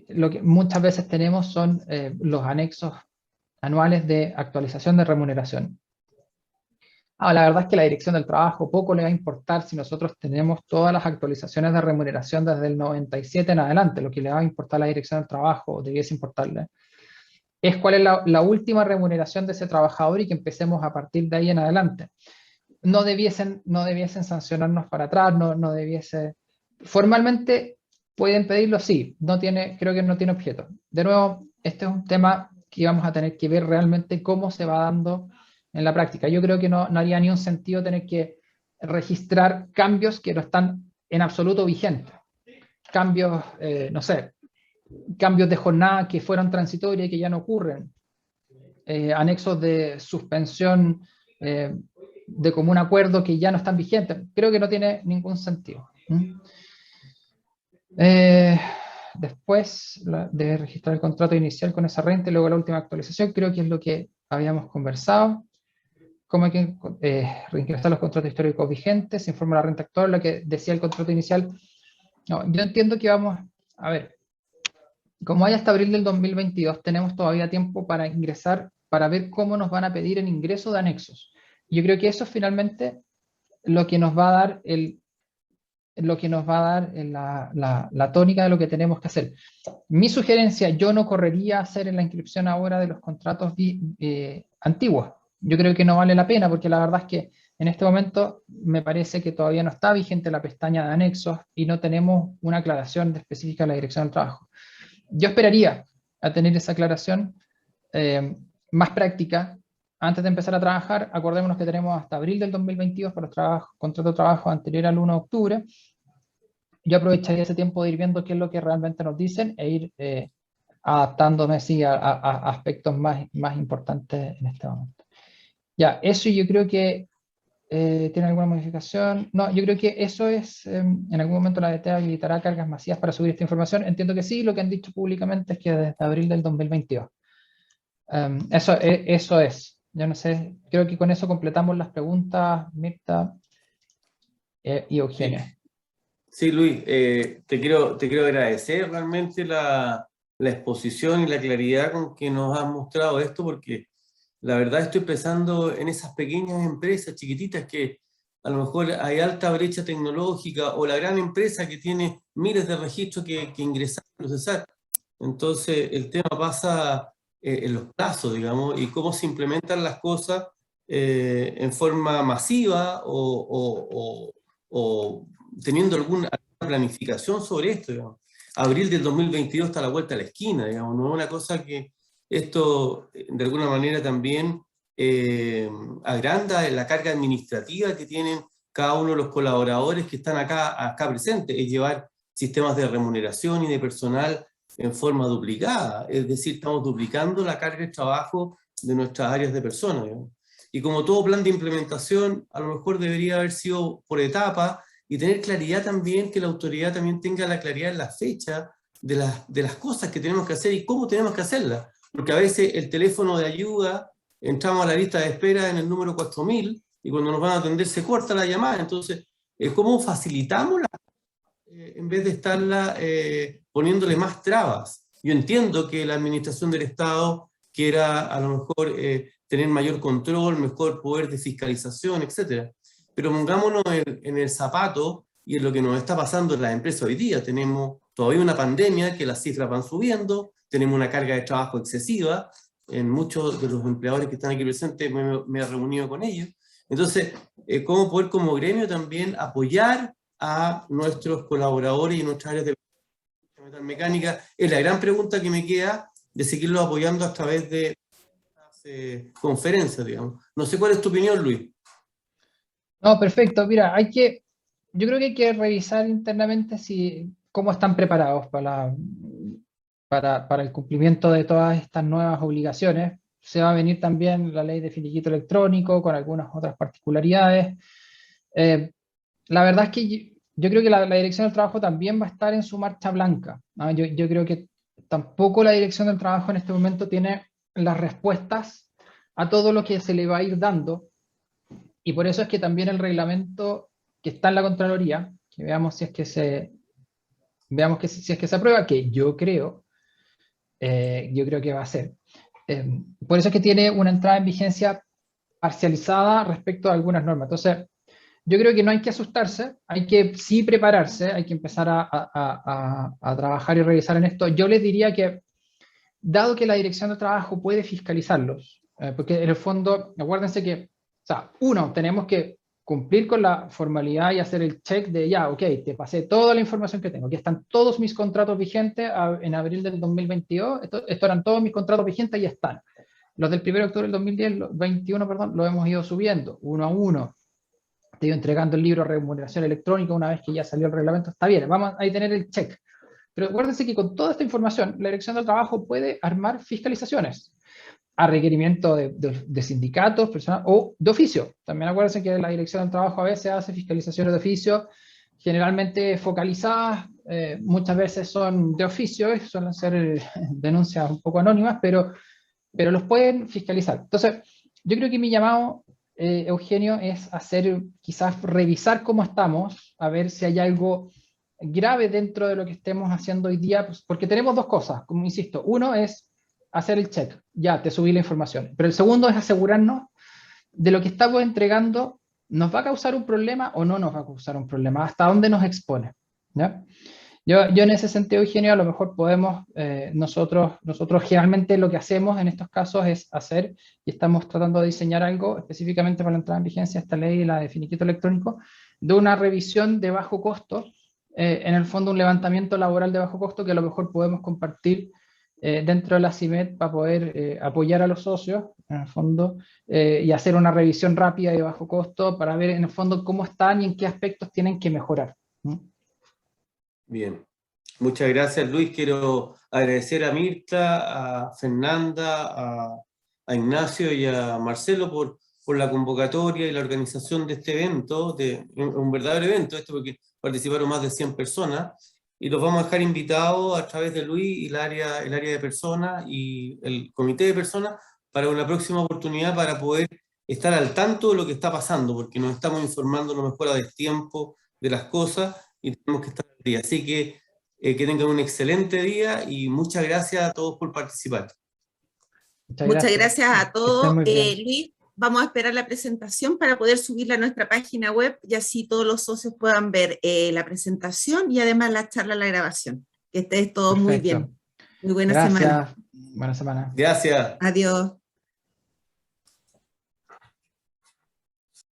lo que muchas veces tenemos son los anexos anuales de actualización de remuneración. La verdad es que la Dirección del Trabajo poco le va a importar si nosotros tenemos todas las actualizaciones de remuneración desde el 97 en adelante. Lo que le va a importar a la Dirección del Trabajo, o debiese importarle, es cuál es la última remuneración de ese trabajador, y que empecemos a partir de ahí en adelante. No debiesen sancionarnos para atrás, no debiese... Formalmente pueden pedirlo, sí, creo que no tiene objeto. De nuevo, este es un tema que vamos a tener que ver realmente cómo se va dando en la práctica. Yo creo que no haría ni un sentido tener que registrar cambios que no están en absoluto vigentes. Cambios, no sé, cambios de jornada que fueron transitorios y que ya no ocurren. Anexos de suspensión de común acuerdo que ya no están vigentes. Creo que no tiene ningún sentido. Después de registrar el contrato inicial con esa renta y luego la última actualización, creo que es lo que habíamos conversado. Cómo hay que reingresar los contratos históricos vigentes, se informa la renta actual, lo que decía el contrato inicial. No, yo entiendo que vamos, a ver, como hay hasta abril del 2022, tenemos todavía tiempo para ingresar, para ver cómo nos van a pedir el ingreso de anexos. Yo creo que eso es finalmente lo que nos va a dar la tónica de lo que tenemos que hacer. Mi sugerencia, yo no correría a hacer en la inscripción ahora de los contratos antiguos. Yo creo que no vale la pena, porque la verdad es que en este momento me parece que todavía no está vigente la pestaña de anexos y no tenemos una aclaración específica de la Dirección del Trabajo. Yo esperaría a tener esa aclaración más práctica antes de empezar a trabajar. Acordémonos que tenemos hasta abril del 2022 para los contratos de trabajo anterior al 1 de octubre. Yo aprovecharía ese tiempo de ir viendo qué es lo que realmente nos dicen e ir adaptándome sí, a aspectos más importantes en este momento. Ya, eso yo creo que ¿tiene alguna modificación? No, yo creo que eso es, en algún momento la DT habilitará cargas masivas para subir esta información. Entiendo que sí, lo que han dicho públicamente es que desde abril del 2022. Eso es. Yo no sé, creo que con eso completamos las preguntas, Mirta y Eugenia. Sí, Luis, te quiero agradecer realmente la exposición y la claridad con que nos has mostrado esto, porque la verdad estoy pensando en esas pequeñas empresas chiquititas que a lo mejor hay alta brecha tecnológica, o la gran empresa que tiene miles de registros que ingresar y procesar. Entonces el tema pasa en los plazos, digamos, y cómo se implementan las cosas en forma masiva o teniendo alguna planificación sobre esto, digamos. Abril del 2022 está a la vuelta de la esquina, digamos, no es una cosa que esto de alguna manera también agranda la carga administrativa que tienen cada uno de los colaboradores que están acá presentes, es llevar sistemas de remuneración y de personal en forma duplicada, es decir, estamos duplicando la carga de trabajo de nuestras áreas de personas, digamos. Y como todo plan de implementación, a lo mejor debería haber sido por etapa, y tener claridad también, que la autoridad también tenga la claridad en la fecha de las cosas que tenemos que hacer y cómo tenemos que hacerlas. Porque a veces el teléfono de ayuda, entramos a la lista de espera en el número 4000, y cuando nos van a atender se corta la llamada. Entonces, ¿cómo facilitamos en vez de estarla poniéndole más trabas? Yo entiendo que la administración del Estado quiera a lo mejor tener mayor control, mejor poder de fiscalización, etc. Pero pongámonos en el zapato y en lo que nos está pasando en las empresas hoy día. Tenemos todavía una pandemia que las cifras van subiendo, tenemos una carga de trabajo excesiva, en muchos de los empleadores que están aquí presentes me he reunido con ellos. Entonces, ¿cómo poder como gremio también apoyar a nuestros colaboradores y nuestras áreas de metalmecánica? Es la gran pregunta que me queda de seguirlo apoyando a través de conferencias, digamos. No sé cuál es tu opinión, Luis. No, perfecto. Mira, yo creo que hay que revisar internamente cómo están preparados para el cumplimiento de todas estas nuevas obligaciones. Se va a venir también la ley de finiquito electrónico con algunas otras particularidades. La verdad es que yo creo que la Dirección del Trabajo también va a estar en su marcha blanca, ¿no? Yo creo que tampoco la Dirección del Trabajo en este momento tiene las respuestas a todo lo que se le va a ir dando, y por eso es que también el reglamento que está en la Contraloría, que veamos si es que se aprueba, que yo creo que va a ser. Por eso es que tiene una entrada en vigencia parcializada respecto a algunas normas. Entonces, yo creo que no hay que asustarse, hay que sí prepararse, hay que empezar a trabajar y revisar en esto. Yo les diría que, dado que la Dirección de Trabajo puede fiscalizarlos, porque en el fondo, acuérdense que, o sea, uno, tenemos que cumplir con la formalidad y hacer el check de ya, ok, te pasé toda la información que tengo, aquí están todos mis contratos vigentes en abril del 2022, esto eran todos mis contratos vigentes y ya están. Los del 1 de octubre del 2021, perdón, lo hemos ido subiendo, uno a uno. Te iba entregando el libro de remuneración electrónica una vez que ya salió el reglamento, está bien, vamos a tener el check. Pero acuérdense que con toda esta información, la Dirección del Trabajo puede armar fiscalizaciones a requerimiento de sindicatos, personas, o de oficio. También acuérdense que la Dirección del Trabajo a veces hace fiscalizaciones de oficio, generalmente focalizadas, muchas veces son de oficio, suelen ser denuncias un poco anónimas, pero los pueden fiscalizar. Entonces, yo creo que mi llamado, Eugenio, es quizás revisar cómo estamos, a ver si hay algo grave dentro de lo que estemos haciendo hoy día, pues, porque tenemos dos cosas, como insisto. Uno es hacer el check, ya te subí la información, pero el segundo es asegurarnos de lo que estamos entregando nos va a causar un problema o no nos va a causar un problema, hasta dónde nos expone, ¿ya? Yo en ese sentido, Eugenio, a lo mejor podemos, nosotros generalmente lo que hacemos en estos casos es hacer, y estamos tratando de diseñar algo específicamente para la entrada en vigencia de esta ley, la de finiquito electrónico, de una revisión de bajo costo, en el fondo un levantamiento laboral de bajo costo que a lo mejor podemos compartir dentro de la CIMED para poder apoyar a los socios, en el fondo, y hacer una revisión rápida de bajo costo para ver en el fondo cómo están y en qué aspectos tienen que mejorar. Bien, muchas gracias, Luis. Quiero agradecer a Mirta, a Fernanda, a Ignacio y a Marcelo por la convocatoria y la organización de este evento, de un verdadero evento, porque participaron más de 100 personas, y los vamos a dejar invitados a través de Luis y el área de personas y el comité de personas para una próxima oportunidad para poder estar al tanto de lo que está pasando, porque nos estamos informando a lo mejor a destiempo de las cosas y tenemos que estar al día. Así que tengan un excelente día y muchas gracias a todos por participar. Muchas gracias a todos. Luis, vamos a esperar la presentación para poder subirla a nuestra página web y así todos los socios puedan ver la presentación y además la charla, la grabación. Que estés todo muy bien. Muy buena semana. Buena semana. Gracias. Adiós.